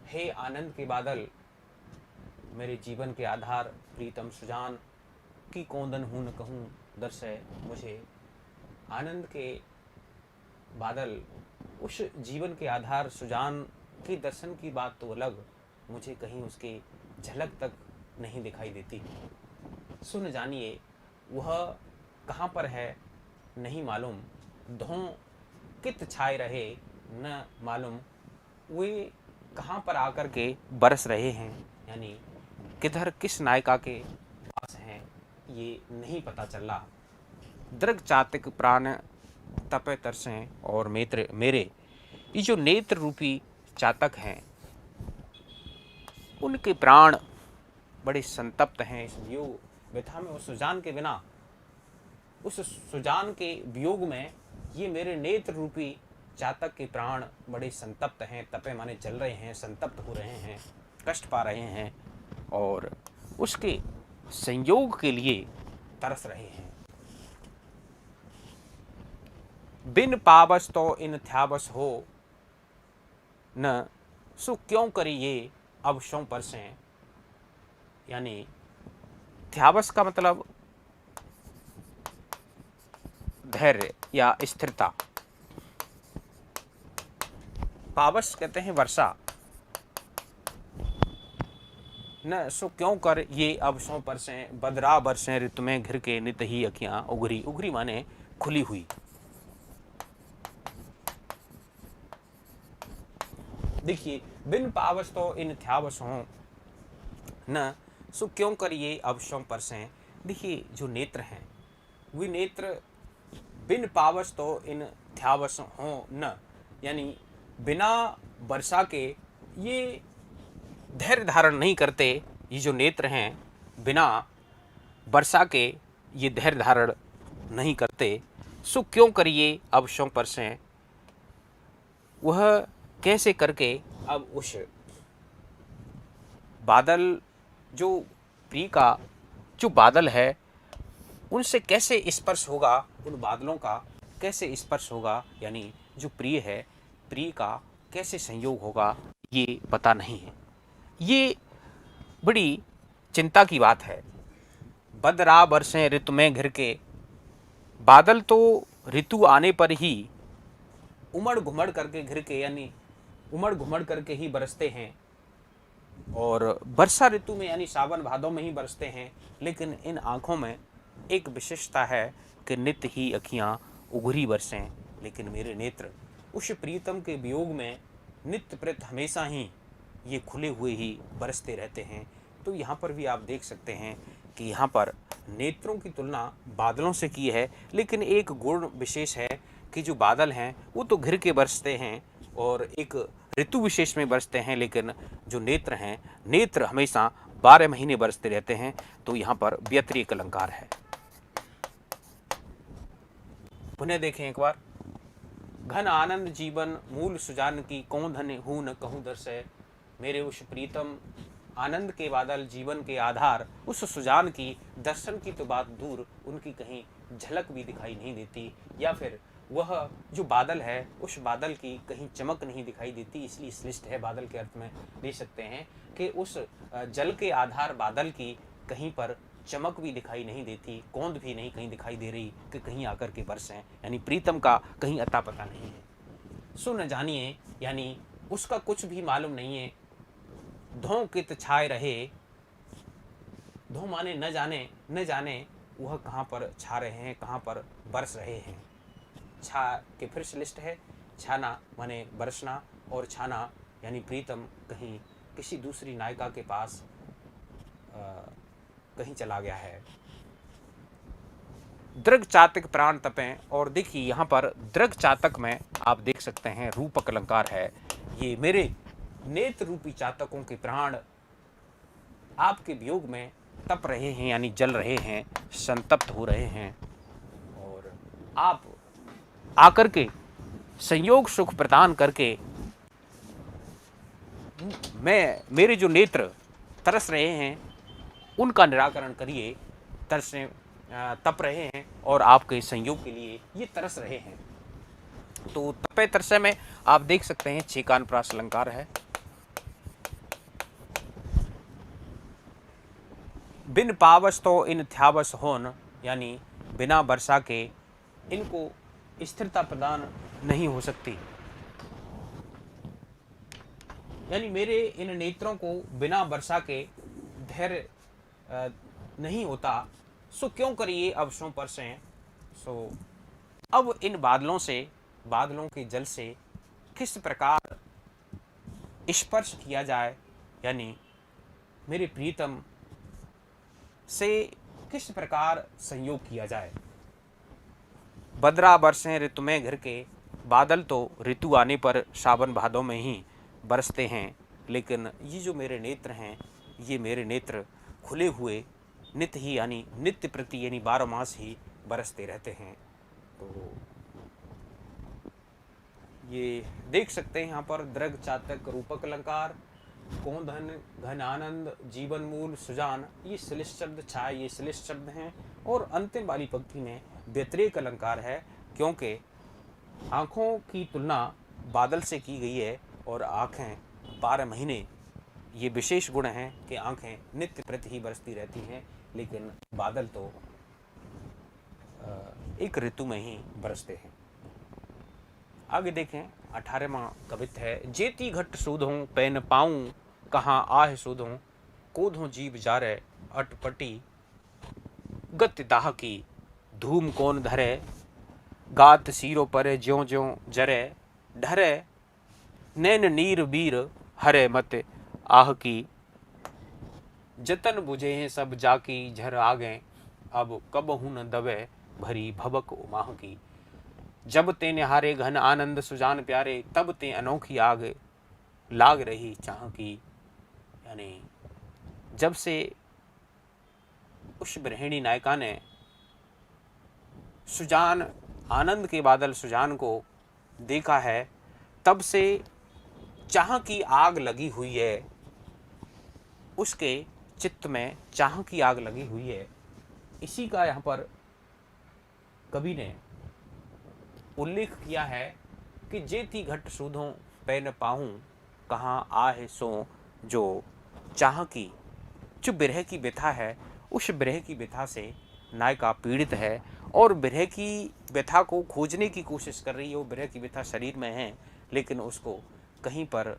हे आनंद के बादल, मेरे जीवन के आधार प्रीतम सुजान की कौंदन हूँ न कहूँ दर्श है मुझे। आनंद के बादल, उस जीवन के आधार सुजान की दर्शन की बात तो अलग, मुझे कहीं उसकी झलक तक नहीं दिखाई देती। सुन जानिए वह कहाँ पर है नहीं मालूम। धों कित छाए रहे न मालूम, वे कहाँ पर आकर के बरस रहे हैं, यानी किधर किस नायिका के पास हैं ये नहीं पता चल रहा। दृग चातिक प्राण तपे तरसें, और मेरे ये जो नेत्र रूपी चातक हैं उनके प्राण बड़े संतप्त हैं इस वियोग व्यथा में। उस सुजान के बिना, उस सुजान के वियोग में ये मेरे नेत्र रूपी चातक के प्राण बड़े संतप्त हैं। तपे माने जल रहे हैं, संतप्त हो रहे हैं, कष्ट पा रहे हैं और उसके संयोग के लिए तरस रहे हैं। बिन पावस तो इन थ्यावस हो न, सु क्यों करी ये अब शों परसें। यानी थ्यावस का मतलब धैर्य या स्थिरता, पावस कहते हैं वर्षा। न सो क्यों कर ये अब सौ परसें, बदरा बरसें ऋतु में घिर के नित ही अखियां उघरी। उघरी माने खुली हुई। देखिए बिन पावस तो इन थ्यावस हो न, सो क्यों कर ये अब सौ परसें। देखिए जो नेत्र हैं वे नेत्र बिन पावस तो इन थ्यावस हो न, यानी बिना वर्षा के ये धैर्य धारण नहीं करते। ये जो नेत्र हैं बिना वर्षा के ये धैर्य धारण नहीं करते। सो क्यों करिए अब शों परसें, वह कैसे करके अब उस बादल, जो प्रिय का जो बादल है उनसे कैसे स्पर्श होगा, उन बादलों का कैसे स्पर्श होगा, यानी जो प्रिय है, प्रिय का कैसे संयोग होगा ये पता नहीं है। ये बड़ी चिंता की बात है। बदरा बरसें ऋतु में घिर के, बादल तो ऋतु आने पर ही उमड़ घुमड़ करके घिर के, यानी उमड़ घुमड़ करके ही बरसते हैं, और वर्षा ऋतु में यानी सावन भादों में ही बरसते हैं। लेकिन इन आँखों में एक विशेषता है कि नित्य ही अखियाँ उघरी बरसें, लेकिन मेरे नेत्र उस प्रीतम के वियोग में नित्य प्रत हमेशा ही ये खुले हुए ही बरसते रहते हैं। तो यहाँ पर भी आप देख सकते हैं कि यहाँ पर नेत्रों की तुलना बादलों से की है, लेकिन एक गुण विशेष है कि जो बादल हैं वो तो घिर के बरसते हैं और एक ऋतु विशेष में बरसते हैं, लेकिन जो नेत्र हैं, नेत्र हमेशा 12 महीने बरसते रहते हैं। तो यहाँ पर व्यतिरेक अलंकार है। पुनः देखें एक बार। घन आनंद जीवन मूल सुजान की, कौन धन हूँ न कहूँ दर्शय। मेरे उस प्रीतम आनंद के बादल, जीवन के आधार उस सुजान की, दर्शन की तो बात दूर, उनकी कहीं झलक भी दिखाई नहीं देती, या फिर वह जो बादल है उस बादल की कहीं चमक नहीं दिखाई देती। इसलिए श्लिष्ट है, बादल के अर्थ में ले सकते हैं कि उस जल के आधार बादल की कहीं पर चमक भी दिखाई नहीं देती, कौंध भी नहीं कहीं दिखाई दे रही कि कहीं आकर के बरसें, यानी प्रीतम का कहीं अता पता नहीं है। सुन जानिए, यानी उसका कुछ भी मालूम नहीं है। धों कित छाए रहे, धों माने न जाने, न जाने वह कहाँ पर छा रहे हैं, कहाँ पर बरस रहे हैं। छा के फिर से लिस्ट है। छाना माने बरसना, और छाना यानी प्रीतम कहीं किसी दूसरी नायिका के पास कहीं चला गया है। दृग चातक प्राण तपें, और देखिए यहाँ पर दृग चातक में आप देख सकते हैं रूपक अलंकार है। ये मेरे नेत्र रूपी चातकों के प्राण आपके वियोग में तप रहे हैं, यानी जल रहे हैं, संतप्त हो रहे हैं, और आप आकर के संयोग सुख प्रदान करके मेरे जो नेत्र तरस रहे हैं उनका निराकरण करिए। तरसने तप रहे हैं और आपके संयोग के लिए ये तरस रहे हैं। तो तपे तरसे में आप देख सकते हैं छेकान प्रास अलंकार है। बिन पावस तो इन थ्यावस होन, यानी बिना वर्षा के इनको स्थिरता प्रदान नहीं हो सकती, यानी मेरे इन नेत्रों को बिना वर्षा के धैर्य नहीं होता। सो क्यों करिए अब सो परसें। सो अब इन बादलों से, बादलों के जल से किस प्रकार स्पर्श किया जाए, यानी मेरे प्रीतम से किस प्रकार संयोग किया जाए। बदरा बरसें ऋतु में घिर के, बादल तो ऋतु आने पर सावन भादों में ही बरसते हैं, लेकिन ये जो मेरे नेत्र हैं, ये मेरे नेत्र खुले हुए नित्य ही, यानी नित्य प्रति, यानी 12 मास ही बरसते रहते हैं। तो ये देख सकते हैं यहाँ पर दृग चातक रूपक अलंकार, कौन धन घन आनंद जीवन मूल सुजान, ये श्लिष्ट शब्द छाए, ये श्लिष्ट शब्द हैं। और अंतिम वाली पंक्ति में व्यतिरेक अलंकार है, क्योंकि आँखों की तुलना बादल से की गई है और आँखें 12 महीने, ये विशेष गुण हैं कि आँखें नित्य प्रति ही बरसती रहती हैं, लेकिन बादल तो एक ऋतु में ही बरसते हैं। आगे देखें 18वां कवित्व है। जेती घट सूधों पैन पाऊँ, कहाँ आह सूधों कोधों जीव जारे, अटपटी गति दाह की धूम कौन धरे, गात सीरो पर ज्यों ज्यों जरे, ढरे नैन नीर वीर हरे मत आह की, जतन बुझे हैं सब जाकी झर आगे, अब कब हूँ न दबे भरी भवक उमाह की। जब ते निहारे घन आनंद सुजान प्यारे, तब ते अनोखी आग लाग रही चाह की, यानी जब से उस गृहिणी नायिका ने सुजान, आनंद के बादल सुजान को देखा है, तब से चाह की आग लगी हुई है, उसके चित्त में चाह की आग लगी हुई है। इसी का यहाँ पर कवि ने उल्लेख किया है कि जेती घट सूधों पै न पाऊँ, कहाँ आहे सो जो चाह की। जो विरह की व्यथा है, उस विरह की व्यथा से नायिका पीड़ित है और विरह की व्यथा को खोजने की कोशिश कर रही है। वो विरह की व्यथा शरीर में है, लेकिन उसको कहीं पर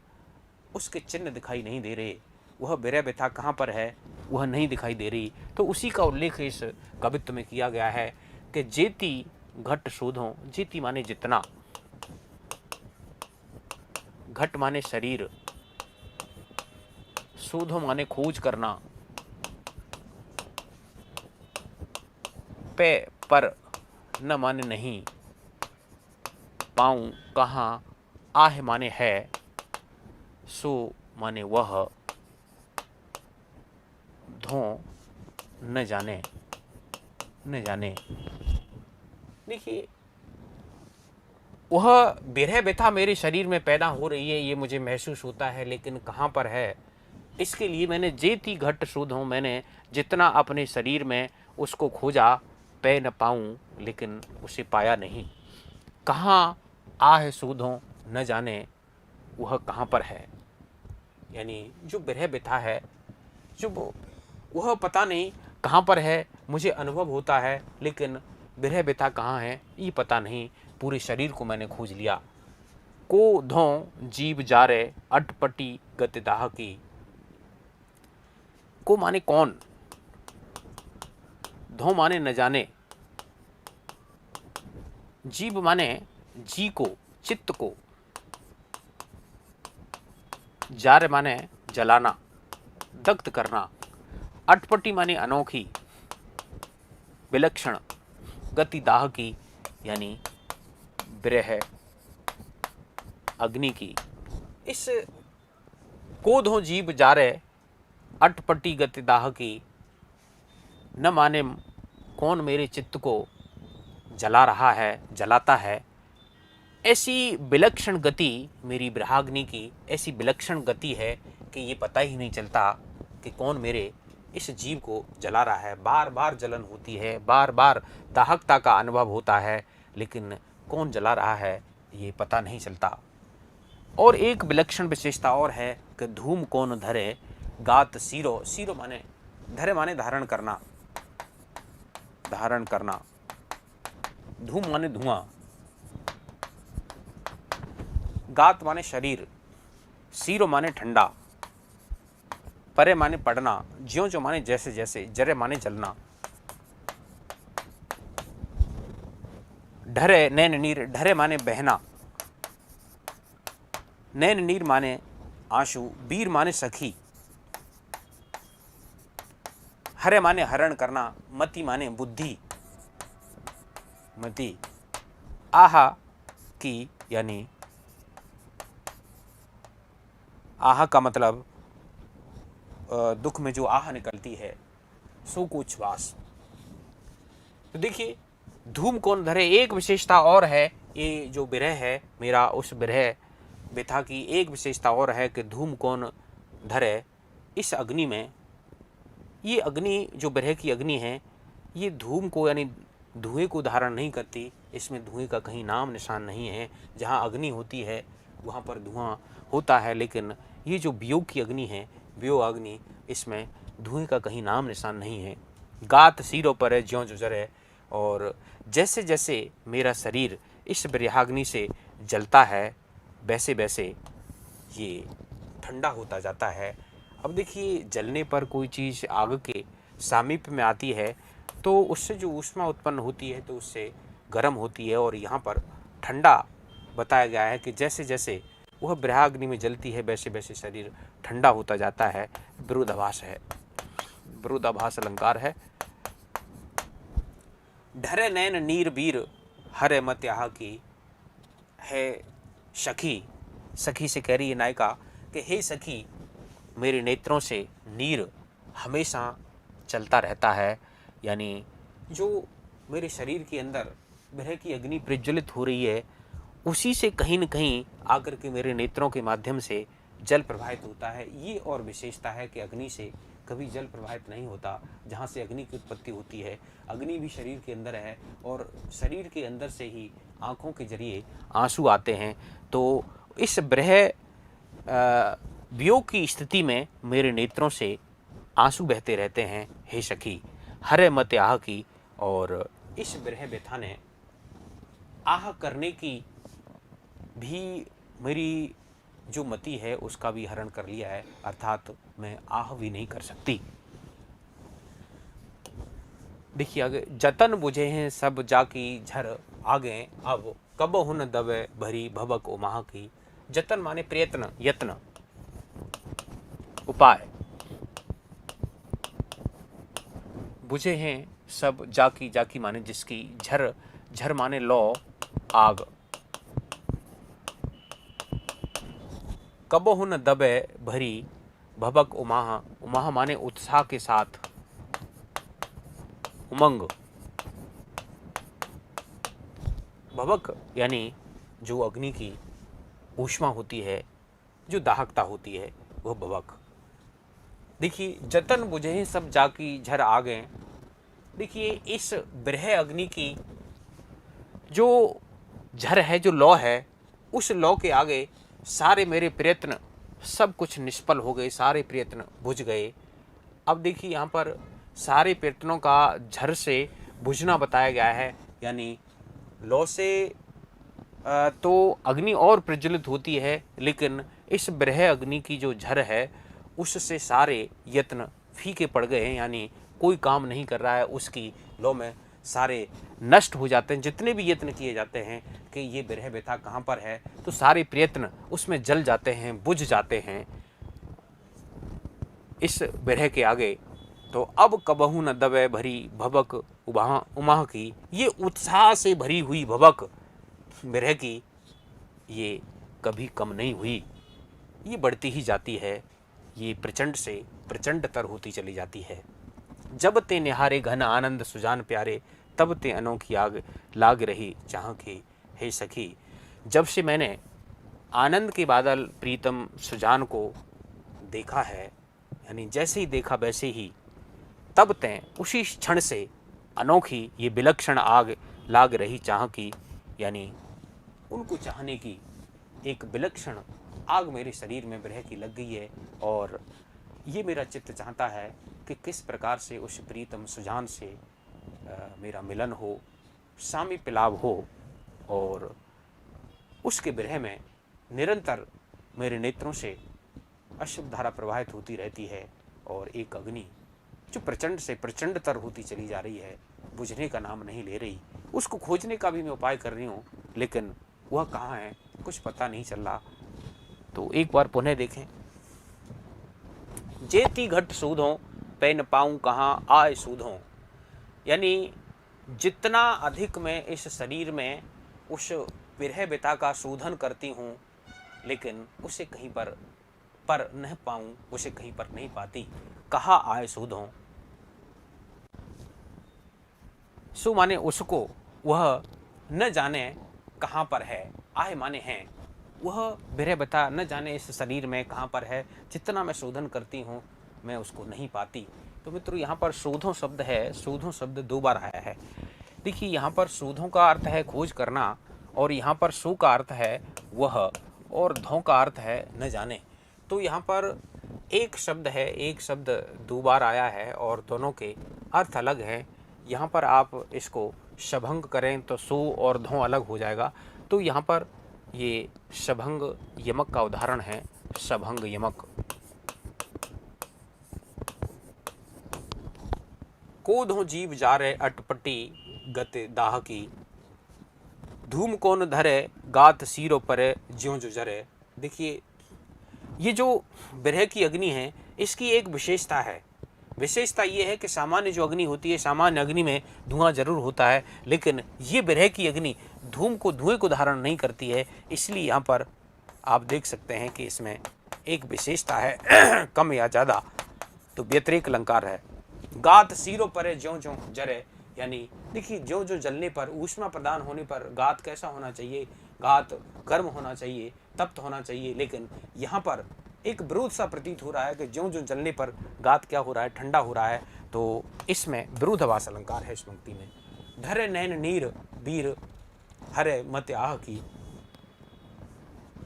उसके चिन्ह दिखाई नहीं दे रहे। वह विरह व्यथा कहाँ पर है, वह नहीं दिखाई दे रही। तो उसी का उल्लेख इस कवित्व में किया गया है कि जेती घट शोधों, जेती माने जितना, घट माने शरीर, शोधों माने खोज करना, पे पर न माने नहीं, पाऊं कहाँ, आह माने है, सो माने वह, धों न जाने, न जाने। देखिए, वह विरह व्यथा मेरे शरीर में पैदा हो रही है, ये मुझे महसूस होता है, लेकिन कहाँ पर है, इसके लिए मैंने जेती घट शोधों, मैंने जितना अपने शरीर में उसको खोजा, पै न पाऊँ, लेकिन उसे पाया नहीं। कहाँ आह शोधों, न जाने वह कहाँ पर है। यानी जो विरह व्यथा है, जो वह पता नहीं कहाँ पर है, मुझे अनुभव होता है, लेकिन विरह व्यथा कहाँ है ये पता नहीं। पूरे शरीर को मैंने खोज लिया। को धों जीव जारे, अटपटी गतिदाह की। को माने कौन, धों माने न जाने, जीव माने जी को, चित्त को, जार माने जलाना, दग्ध करना, अटपटी माने अनोखी, विलक्षण, गति दाह की यानी विरह अग्नि की। इस कोधो जीव जारे, अटपटी गति दाह की, न माने कौन मेरे चित्त को जला रहा है, जलाता है। ऐसी विलक्षण गति मेरी विरहाग्नि की, ऐसी विलक्षण गति है कि ये पता ही नहीं चलता कि कौन मेरे इस जीव को जला रहा है। बार बार जलन होती है, बार बार दाहकता का अनुभव होता है, लेकिन कौन जला रहा है ये पता नहीं चलता। और एक विलक्षण विशेषता और है कि धूम कौन धरे, गात सीरो, सीरो माने धरे माने धारण करना, धारण करना, धूम माने धुआं, गात माने शरीर, सीरो माने ठंडा, परे माने पड़ना, ज्यों जो माने जैसे जैसे, जरे माने जलना, ढरे नैन नीर, ढरे माने बहना, नैन नीर माने आंसू, बीर माने सखी, हरे माने हरण करना, मति माने बुद्धि, मति, आहा की यानी आहा का मतलब दुख में जो आह निकलती है, सो को उच्छ्वास। तो देखिए, धूम कौन धरे, एक विशेषता और है, ये जो विरह है मेरा, उस विरह व्यथा की एक विशेषता और है कि धूम कौन धरे, इस अग्नि में, ये अग्नि जो विरह की अग्नि है, ये धूम को यानी धुएं को धारण नहीं करती, इसमें धुएं का कहीं नाम निशान नहीं है। जहाँ अग्नि होती है वहाँ पर धुआं होता है, लेकिन ये जो वियोग की अग्नि है, वियोग अग्नि, इसमें धुएं का कहीं नाम निशान नहीं है। गात सीरों पर है ज्यों जो जरे, और जैसे जैसे मेरा शरीर इस विरहाग्नि से जलता है, वैसे वैसे ये ठंडा होता जाता है। अब देखिए, जलने पर कोई चीज़ आग के सामीप्य में आती है तो उससे जो ऊष्मा उत्पन्न होती है तो उससे गर्म होती है, और यहाँ पर ठंडा बताया गया है कि जैसे जैसे वह विरहाग्नि में जलती है वैसे वैसे शरीर ठंडा होता जाता है। विरोधाभास है, विरोधाभास अलंकार है। ढरे नैन नीर बीर, हरे मत यहाँ की है सखी। सखी से कह रही है नायिका कि हे सखी, मेरे नेत्रों से नीर हमेशा चलता रहता है, यानी जो मेरे शरीर के अंदर विरह की अग्नि प्रज्वलित हो रही है, उसी से कहीं न कहीं आकर के मेरे नेत्रों के माध्यम से जल प्रवाहित होता है। ये और विशेषता है कि अग्नि से कभी जल प्रवाहित नहीं होता। जहाँ से अग्नि की उत्पत्ति होती है, अग्नि भी शरीर के अंदर है, और शरीर के अंदर से ही आँखों के जरिए आंसू आते हैं। तो इस ब्रह वियोग की स्थिति में मेरे नेत्रों से आंसू बहते रहते हैं। हे सखी, हरे मत आह की। और इस ब्रह व्यथा ने आह करने की भी मेरी जो मति है उसका भी हरण कर लिया है, अर्थात मैं आह भी नहीं कर सकती। देखिए आगे, जतन बुझे हैं सब जाकी झर आगे, अब कब हुन दबे भरी भबक उमाह की। जतन माने प्रयत्न, यत्न, उपाय। बुझे हैं सब जाकी, जाकी माने जिसकी, झर, झर माने लौ, आग। कब हुन दबे भरी भबक उमाह, उमाह माने उत्साह के साथ, उमंग। भबक यानी जो अग्नि की ऊष्मा होती है, जो दाहकता होती है, वह भबक। देखिए, जतन बुझे सब जाकी झर आ गए। देखिए, इस ब्रह अग्नि की जो झर है, जो लौ है, उस लौ के आगे सारे मेरे प्रयत्न सब कुछ निष्फल हो गए, सारे प्रयत्न बुझ गए। अब देखिए यहाँ पर सारे प्रयत्नों का झर से बुझना बताया गया है, यानी लौ से तो अग्नि और प्रज्वलित होती है, लेकिन इस ब्रह अग्नि की जो झर है उससे सारे यत्न फीके पड़ गए हैं, यानी कोई काम नहीं कर रहा है, उसकी लौ में सारे नष्ट हो जाते हैं। जितने भी यत्न किए जाते हैं कि ये ब्रह व्यथा कहाँ पर है, तो सारे प्रयत्न उसमें जल जाते हैं, बुझ जाते हैं इस ब्रह के आगे। तो अब कबहू न दबे भरी भबक उमाह की, ये उत्साह से भरी हुई भबक ब्रह की, ये कभी कम नहीं हुई, ये बढ़ती ही जाती है, ये प्रचंड से प्रचंडतर होती चली जाती है। जब ते निहारे घन आनंद सुजान प्यारे, तब ते अनोखी आग लाग रही चाह के। हे सखी, जब से मैंने आनंद के बादल प्रीतम सुजान को देखा है, यानी जैसे ही देखा वैसे ही, तब ते उसी क्षण से अनोखी ये विलक्षण आग लाग रही चाह की, यानी उनको चाहने की एक विलक्षण आग मेरे शरीर में ब्रह की लग गई है। और ये मेरा चित्त चाहता है कि किस प्रकार से उस प्रीतम सुजान से मेरा मिलन हो, सामीप्य लाभ हो, और उसके ब्रह में निरंतर मेरे नेत्रों से अश्रु धारा प्रवाहित होती रहती है, और एक अग्नि जो प्रचंड से प्रचंडतर होती चली जा रही है, बुझने का नाम नहीं ले रही। उसको खोजने का भी मैं उपाय कर रही हूँ, लेकिन वह कहाँ है कुछ पता नहीं चल रहा। तो एक बार पुनः देखें, जेती घट सूधों पैन पाऊँ कहाँ आए सूधों, यानी जितना अधिक मैं इस शरीर में उस विरह व्यथा का शोधन करती हूँ, लेकिन उसे कहीं पर नहीं पाऊँ, उसे कहीं पर नहीं पाती। कहाँ आए सूधों, सु माने उसको, वह न जाने कहाँ पर है, आए माने हैं, वह विरह व्यथा न जाने इस शरीर में कहाँ पर है, जितना मैं शोधन करती हूँ मैं उसको नहीं पाती। तो मित्रों, यहाँ पर शोधों शब्द है, शोधों शब्द 2 बार आया है। देखिए, यहाँ पर शोधों का अर्थ है खोज करना, और यहाँ पर सु का अर्थ है वह, और धों का अर्थ है न जाने। तो यहाँ पर एक शब्द है, एक शब्द 2 बार आया है, और दोनों के अर्थ अलग हैं। यहाँ पर आप इसको शभंग करें तो सु और धों अलग हो जाएगा। तो यहाँ पर ये शभंग यमक का उदाहरण है, शभंग यमक। कोधों जीव जा रहे अटपटी गति दाह की, धूम कौन धरे गात सीरो परे ज्यों जो जरे। देखिए, ये जो विरह की अग्नि है, इसकी एक विशेषता है। विशेषता ये है कि सामान्य जो अग्नि होती है, सामान्य अग्नि में धुआं जरूर होता है, लेकिन ये विरह की अग्नि धुएं को धारण नहीं करती है। इसलिए यहाँ पर आप देख सकते हैं कि इसमें एक विशेषता है कम या ज़्यादा, तो व्यतिरेक अलंकार है। गात सीरो परे ज्यों ज्यों जरे, यानी देखिए, ज्यों ज्यों जलने पर, ऊष्मा प्रदान होने पर गात कैसा होना चाहिए, गात गर्म होना चाहिए, तप्त होना चाहिए, लेकिन यहाँ पर एक विरोध सा प्रतीत हो रहा है कि ज्यों ज्यों जलने पर गात क्या हो रहा है, ठंडा हो रहा है। तो इसमें विरोधाभास अलंकार है इस पंक्ति में। धरे नैन नीर वीर हरे मत आह की,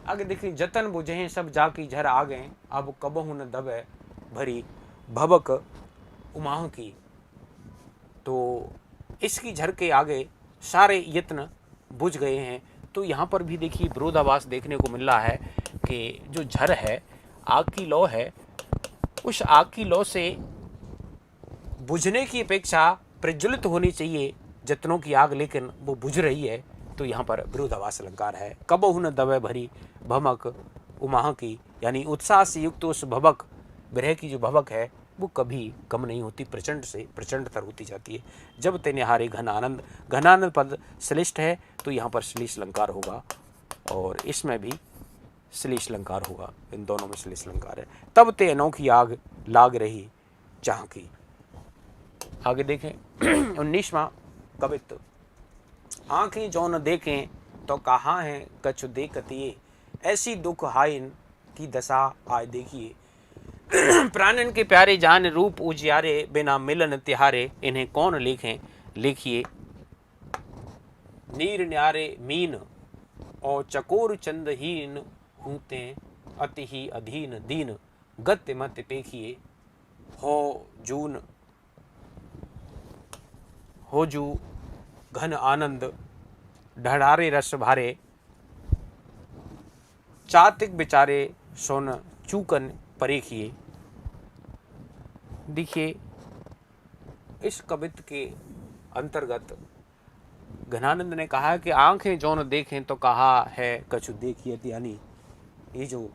आगे देखिए, जतन बुझे सब जाकी झर आ गए, अब कबहू न दबे भरी भबक उमाह की। तो इसकी झर के आगे सारे यत्न बुझ गए हैं। तो यहाँ पर भी देखिए विरोधाभास देखने को मिल रहा है कि जो झर है, आग की लौ है, उस आग की लौ से बुझने की अपेक्षा प्रज्वलित होनी चाहिए जतनों की आग, लेकिन वो बुझ रही है। तो यहाँ पर विरोधाभास अलंकार है। कबहू न दबे भरी भमक उमाह की, यानी उत्साह से युक्त उस भबक, विरह की जो भबक है वो कभी कम नहीं होती, प्रचंड से प्रचंडतर होती जाती है। जब तेने हारे घन आनंद, घनानंद पद श्लिष्ट है तो यहाँ पर श्लिष्ट अलंकार होगा, और इसमें भी श्लिष्ट अलंकार होगा, इन दोनों में श्लिष्ट अलंकार है। तब ते अनोखी आग लाग रही चाह की। आगे देखें 19वां कवित्व। आंखें जो न देखें तो कहाँ है कछु देखतिए, ऐसी दुख हाइन की दशा आय देखिए। प्राणन के प्यारे जान रूप उजियारे, बिना मिलन तिहारे, इन्हें कौन लेखें लिखिए। नीर न्यारे मीन और चकोर चंदहीन हूते, अति ही अधीन दीन गत्य मत पेखिए। हो जू घन आनंद ढड़ारे रस भारे, चातिक बेचारे सोन चूकन परेखिए। देखिए, इस कवित्व के अंतर्गत घनानंद ने कहा कि आंखें जो न देखें तो कहा है कछु देखिए, यानी ये जो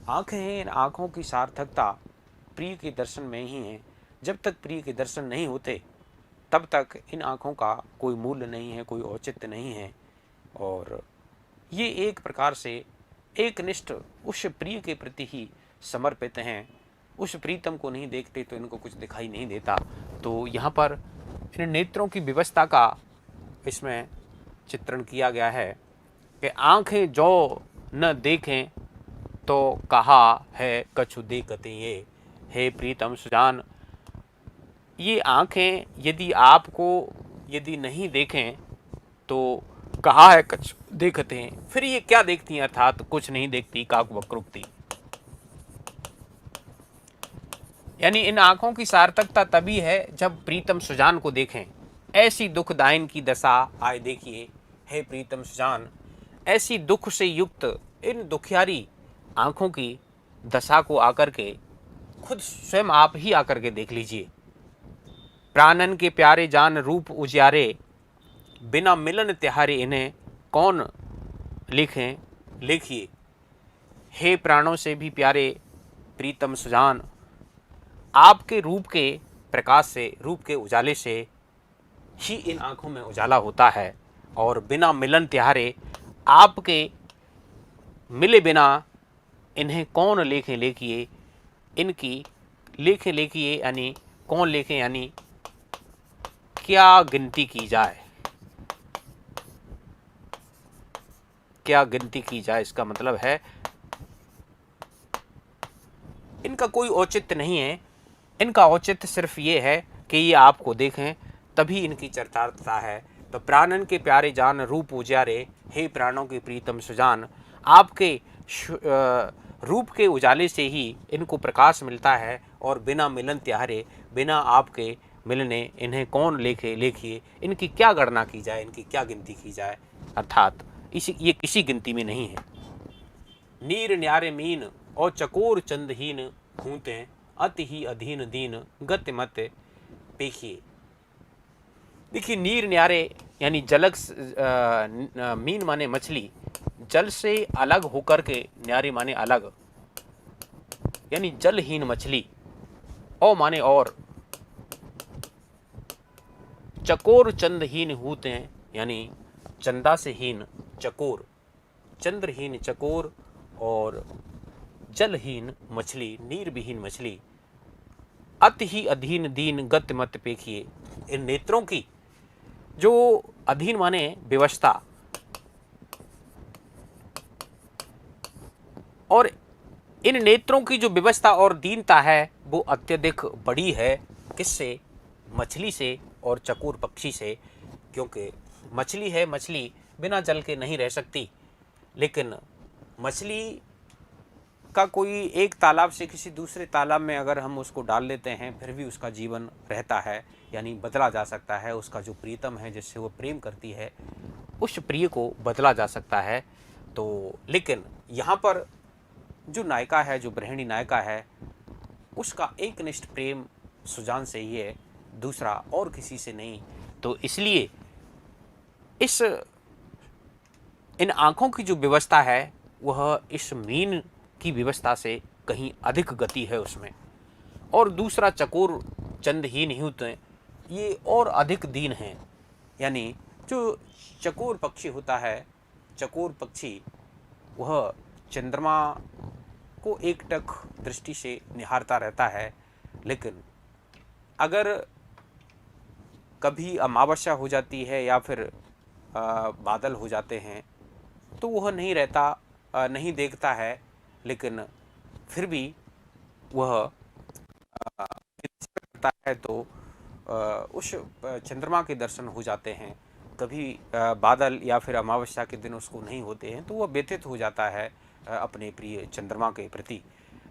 आंखें हैं, इन आंखों की सार्थकता प्रिय के दर्शन में ही है। जब तक प्रिय के दर्शन नहीं होते तब तक इन आंखों का कोई मूल्य नहीं है, कोई औचित्य नहीं है। और ये एक प्रकार से एकनिष्ठ उस प्रिय के प्रति ही समर्पित हैं। उस प्रीतम को नहीं देखते तो इनको कुछ दिखाई नहीं देता। तो यहाँ पर इन नेत्रों की व्यवस्था का इसमें चित्रण किया गया है कि आंखें जो न देखें तो कहा है कछु देखते ये, हे प्रीतम सुजान। ये आंखें यदि आपको यदि नहीं देखें तो कहा है कछु देखते हैं, फिर ये क्या देखती हैं, अर्थात कुछ नहीं देखती, काक वक्रोक्ति। यानी इन आंखों की सार्थकता तभी है जब प्रीतम सुजान को देखें। ऐसी दुखदायन की दशा आए देखिए, हे प्रीतम सुजान। ऐसी दुख से युक्त इन दुखियारी आंखों की दशा को आकर के खुद स्वयं आप ही आकर के देख लीजिए। प्राणन के प्यारे जान रूप उजियारे, बिना मिलन तिहारे, इन्हें कौन लिखें लिखिए। हे प्राणों से भी प्यारे प्रीतम सुजान, आपके रूप के प्रकाश से, रूप के उजाले से ही इन आंखों में उजाला होता है। और बिना मिलन तिहारे, आपके मिले बिना इन्हें कौन लेखें लेखिए। इनकी लेखें लेखिए यानी कौन लेखें, यानी क्या गिनती की जाए, क्या गिनती की जाए। इसका मतलब है इनका कोई औचित्य नहीं है। इनका औचित्य सिर्फ ये है कि ये आपको देखें, तभी इनकी चरितार्थता है। तो प्राणन के प्यारे जान रूप उजियारे, हे प्राणों के प्रीतम सुजान, आपके रूप के उजाले से ही इनको प्रकाश मिलता है। और बिना मिलन त्यारे, बिना आपके मिलने इन्हें कौन लेखिए। इनकी क्या गणना की जाए, इनकी क्या गिनती की जाए, अर्थात ये किसी गिनती में नहीं है। नीर न्यारे मीन और चकोर चंदहीन हूते, अति ही अधीन दीन गति मत पेखिए। देखिए, नीर न्यारे यानी जलक, मीन माने मछली, जल से अलग होकर के, न्यारे माने अलग, यानी जलहीन मछली, ओ माने और, चकोर चंदहीन होते हैं, यानी चंदा से हीन चकोर, चंद्रहीन चकोर, और जलहीन मछली, नीर विहीन मछली। अति ही अधीन दीन गति मत पेखिए। इन नेत्रों की जो अधीन माने व्यवस्था, और इन नेत्रों की जो व्यवस्था और दीनता है वो अत्यधिक बड़ी है। किससे? मछली से और चकोर पक्षी से। क्योंकि मछली है, मछली बिना जल के नहीं रह सकती, लेकिन मछली का कोई एक तालाब से किसी दूसरे तालाब में अगर हम उसको डाल लेते हैं फिर भी उसका जीवन रहता है, यानी बदला जा सकता है। उसका जो प्रीतम है जिससे वो प्रेम करती है उस प्रिय को बदला जा सकता है। तो लेकिन यहाँ पर जो नायिका है, जो गृहिणी नायिका है, उसका एकनिष्ठ प्रेम सुजान से ही है, दूसरा और किसी से नहीं। तो इसलिए इस इन आँखों की जो व्यवस्था है वह इस मीन की व्यवस्था से कहीं अधिक गति है उसमें। और दूसरा चकोर चंदहीन ही होते हैं, ये और अधिक दीन हैं। यानी जो चकोर पक्षी होता है, चकोर पक्षी वह चंद्रमा को एकटक दृष्टि से निहारता रहता है, लेकिन अगर कभी अमावस्या हो जाती है या फिर बादल हो जाते हैं तो वह नहीं रहता, नहीं देखता है, लेकिन फिर भी वह करता है तो उस चंद्रमा के दर्शन हो जाते हैं। कभी बादल या फिर अमावस्या के दिन उसको नहीं होते हैं तो वह व्यथित हो जाता है अपने प्रिय चंद्रमा के प्रति।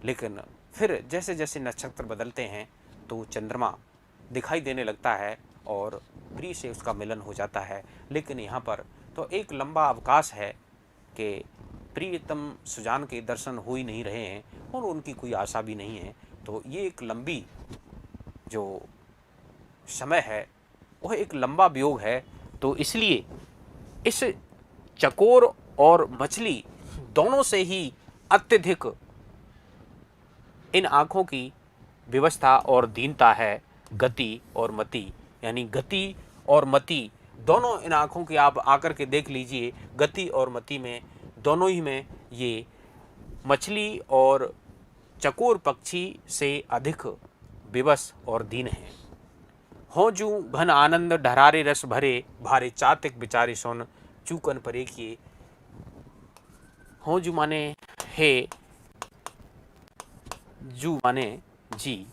लेकिन फिर जैसे जैसे नक्षत्र बदलते हैं तो चंद्रमा दिखाई देने लगता है और प्रिय से उसका मिलन हो जाता है। लेकिन यहाँ पर तो एक लंबा अवकाश है कि प्रियतम सुजान के दर्शन हो ही नहीं रहे हैं और उनकी कोई आशा भी नहीं है। तो ये एक लंबी जो समय है वह एक लंबा वियोग है। तो इसलिए इस चकोर और मछली दोनों से ही अत्यधिक इन आँखों की व्यवस्था और दीनता है, गति और मति। यानी गति और मति दोनों इन आँखों की आप आकर के देख लीजिए, गति और मति में दोनों ही में ये मछली और चकोर पक्षी से अधिक विवश और दीन है। हो जू घन आनंद ढरारे रस भरे, भारे चातिक बिचारे सोन चूकन परे किए। हो जू माने हे, जू माने जी,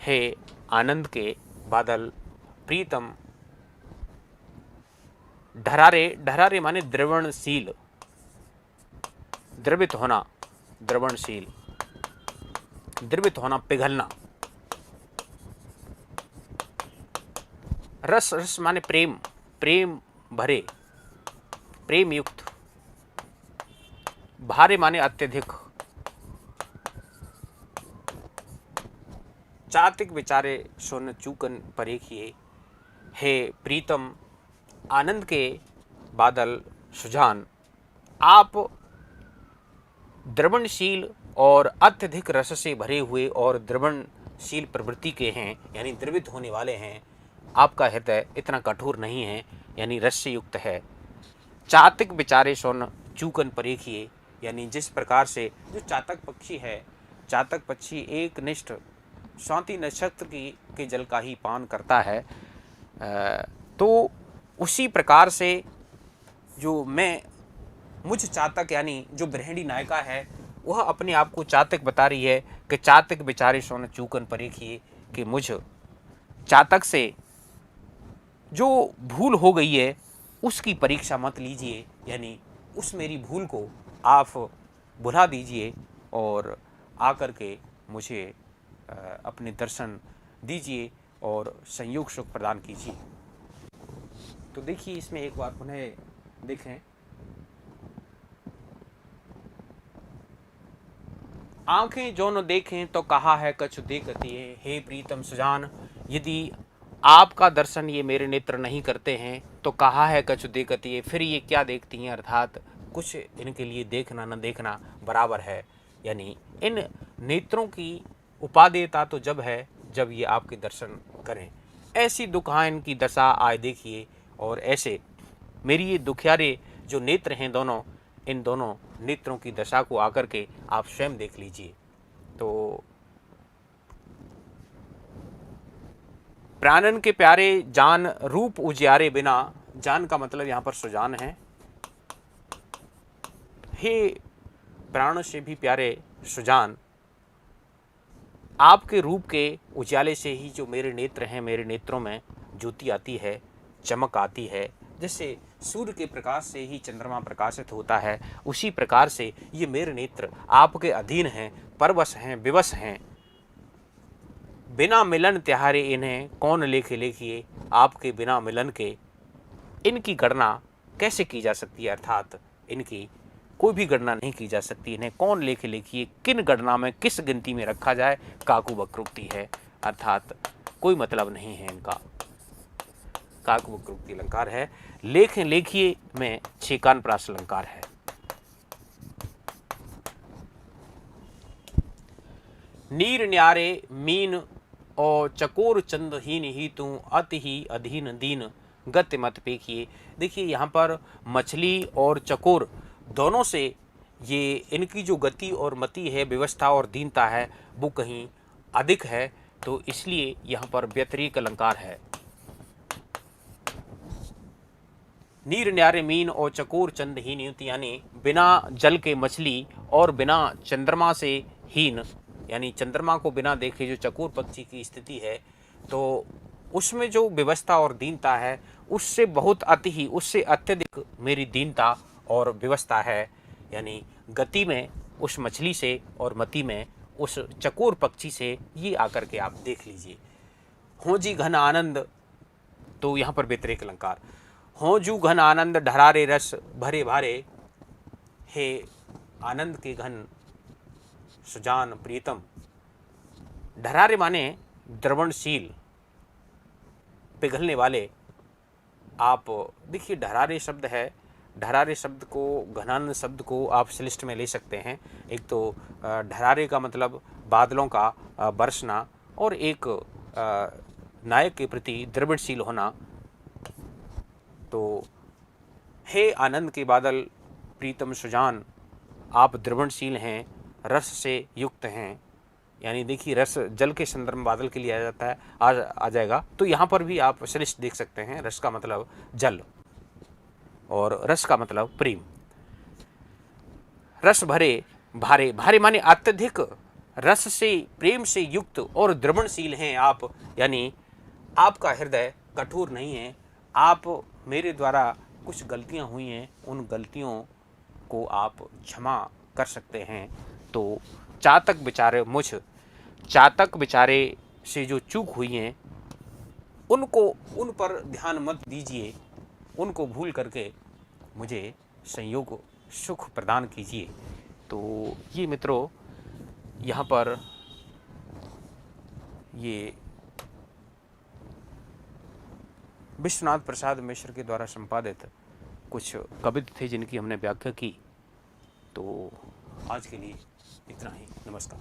है आनंद के बादल, प्रीतम, ढरारे, ढरारे माने द्रवणशील, द्रवित होना, द्रवणशील, द्रवित होना, पिघलना। रस, रस माने प्रेम, प्रेम भरे, प्रेम युक्त। भारे माने अत्यधिक। चातिक विचारे सोन चूकन परेखिए। हे प्रीतम, आनंद के बादल सुजान, आप द्रवणशील और अत्यधिक रस से भरे हुए और द्रवणशील प्रवृत्ति के हैं, यानी द्रवित होने वाले हैं। आपका हृदय इतना कठोर नहीं है, यानी रस से युक्त है। चातिक विचारे सोन चूकन परेखिए, यानी जिस प्रकार से जो चातक पक्षी है, चातक पक्षी एक निष्ठ स्वाति नक्षत्र के जल का ही पान करता है, तो उसी प्रकार से जो मुझ चातक यानी जो गृहिणी नायिका है वह अपने आप को चातक बता रही है कि चातक बेचारे सोन चूकन परेखिए, कि मुझ चातक से जो भूल हो गई है उसकी परीक्षा मत लीजिए, यानी उस मेरी भूल को आप भुला दीजिए और आकर के मुझे अपने दर्शन दीजिए और संयोग सुख प्रदान कीजिए। तो देखिए इसमें एक बार पुनः देखें, आंखें जो न देखें तो कहा है कछु देखती है। हे प्रीतम सुजान, यदि आपका दर्शन ये मेरे नेत्र नहीं करते हैं तो कहा है कछु देखती है, फिर ये क्या देखती हैं, अर्थात कुछ इनके लिए देखना न देखना बराबर है। यानी इन नेत्रों की उपादेयता तो जब है जब ये आपके दर्शन करें। ऐसी दुखां इनकी दशा आए देखिए, और ऐसे मेरी ये दुखियारे जो नेत्र हैं दोनों, इन दोनों नेत्रों की दशा को आकर के आप स्वयं देख लीजिए। तो प्राणन के प्यारे जान रूप उजियारे बिना, जान का मतलब यहाँ पर सुजान है। हे प्राण से भी प्यारे सुजान, आपके रूप के उजाले से ही जो मेरे नेत्र हैं, मेरे नेत्रों में ज्योति आती है, चमक आती है, जिससे सूर्य के प्रकाश से ही चंद्रमा प्रकाशित होता है, उसी प्रकार से ये मेरे नेत्र आपके अधीन हैं, परवश हैं, विवश हैं। बिना मिलन त्योहारे इन्हें कौन लेखे लेखिए, आपके बिना मिलन के इनकी गणना कैसे की जा सकती है, अर्थात इनकी कोई भी गणना नहीं की जा सकती। इन्हें कौन लेखे लेखिए, किन गणना में, किस गिनती में रखा जाए, काकु वक्रोक्ति है, अर्थात कोई मतलब नहीं है इनका। काकु वक्रोक्ति अलंकार है। लेखें लेखिए में छेकान प्रास अलंकार है। नीर न्यारे मीन और चकोर चंदहीन ही तू अति ही अधीन दीन गति मत पेखिए। देखिए यहाँ पर मछली और चकोर दोनों से ये इनकी जो गति और मति है, व्यवस्था और दीनता है, वो कहीं अधिक है, तो इसलिए यहाँ पर व्यतिरेक अलंकार है। नीर न्यारे मीन और चकोर चंदहीन, यानी बिना जल के मछली और बिना चंद्रमा से हीन, यानी चंद्रमा को बिना देखे जो चकोर पक्षी की स्थिति है, तो उसमें जो व्यवस्था और दीनता है उससे बहुत अति ही, उससे अत्यधिक मेरी दीनता और व्यवस्था है। यानी गति में उस मछली से और मति में उस चकोर पक्षी से, ये आकर के आप देख लीजिए। हो जी घन आनंद, तो यहाँ पर व्यतिरेक अलंकार। हो जू घन आनंद ढरारे रस भरे भारे, हे आनंद के घन सुजान प्रीतम। ढरारे माने द्रवणशील, पिघलने वाले। आप देखिए ढरारे शब्द है, ढरारे शब्द को, घनानंद शब्द को आप श्लिष्ट में ले सकते हैं। एक तो ढरारे का मतलब बादलों का बरसना, और एक नायक के प्रति द्रविड़शील होना। तो हे आनंद के बादल प्रीतम सुजान, आप द्रवणशील हैं, रस से युक्त हैं। यानी देखिए रस जल के संदर्भ में बादल के लिए आ जाता है, आ जाएगा। तो यहाँ पर भी आप श्लिष्ट देख सकते हैं। रस का मतलब जल और रस का मतलब प्रेम। रस भरे भारे, भारे माने अत्यधिक रस से, प्रेम से युक्त और द्रवणशील हैं आप। यानी आपका हृदय कठोर नहीं है। आप मेरे द्वारा कुछ गलतियां हुई हैं, उन गलतियों को आप क्षमा कर सकते हैं। तो चातक बेचारे मुझ, चातक बेचारे से जो चूक हुई हैं उनको, उन पर ध्यान मत दीजिए, उनको भूल करके मुझे संयोग सुख प्रदान कीजिए। तो ये मित्रों यहाँ पर ये विश्वनाथ प्रसाद मिश्र के द्वारा संपादित कुछ कविता थे जिनकी हमने व्याख्या की। तो आज के लिए इतना ही। नमस्कार।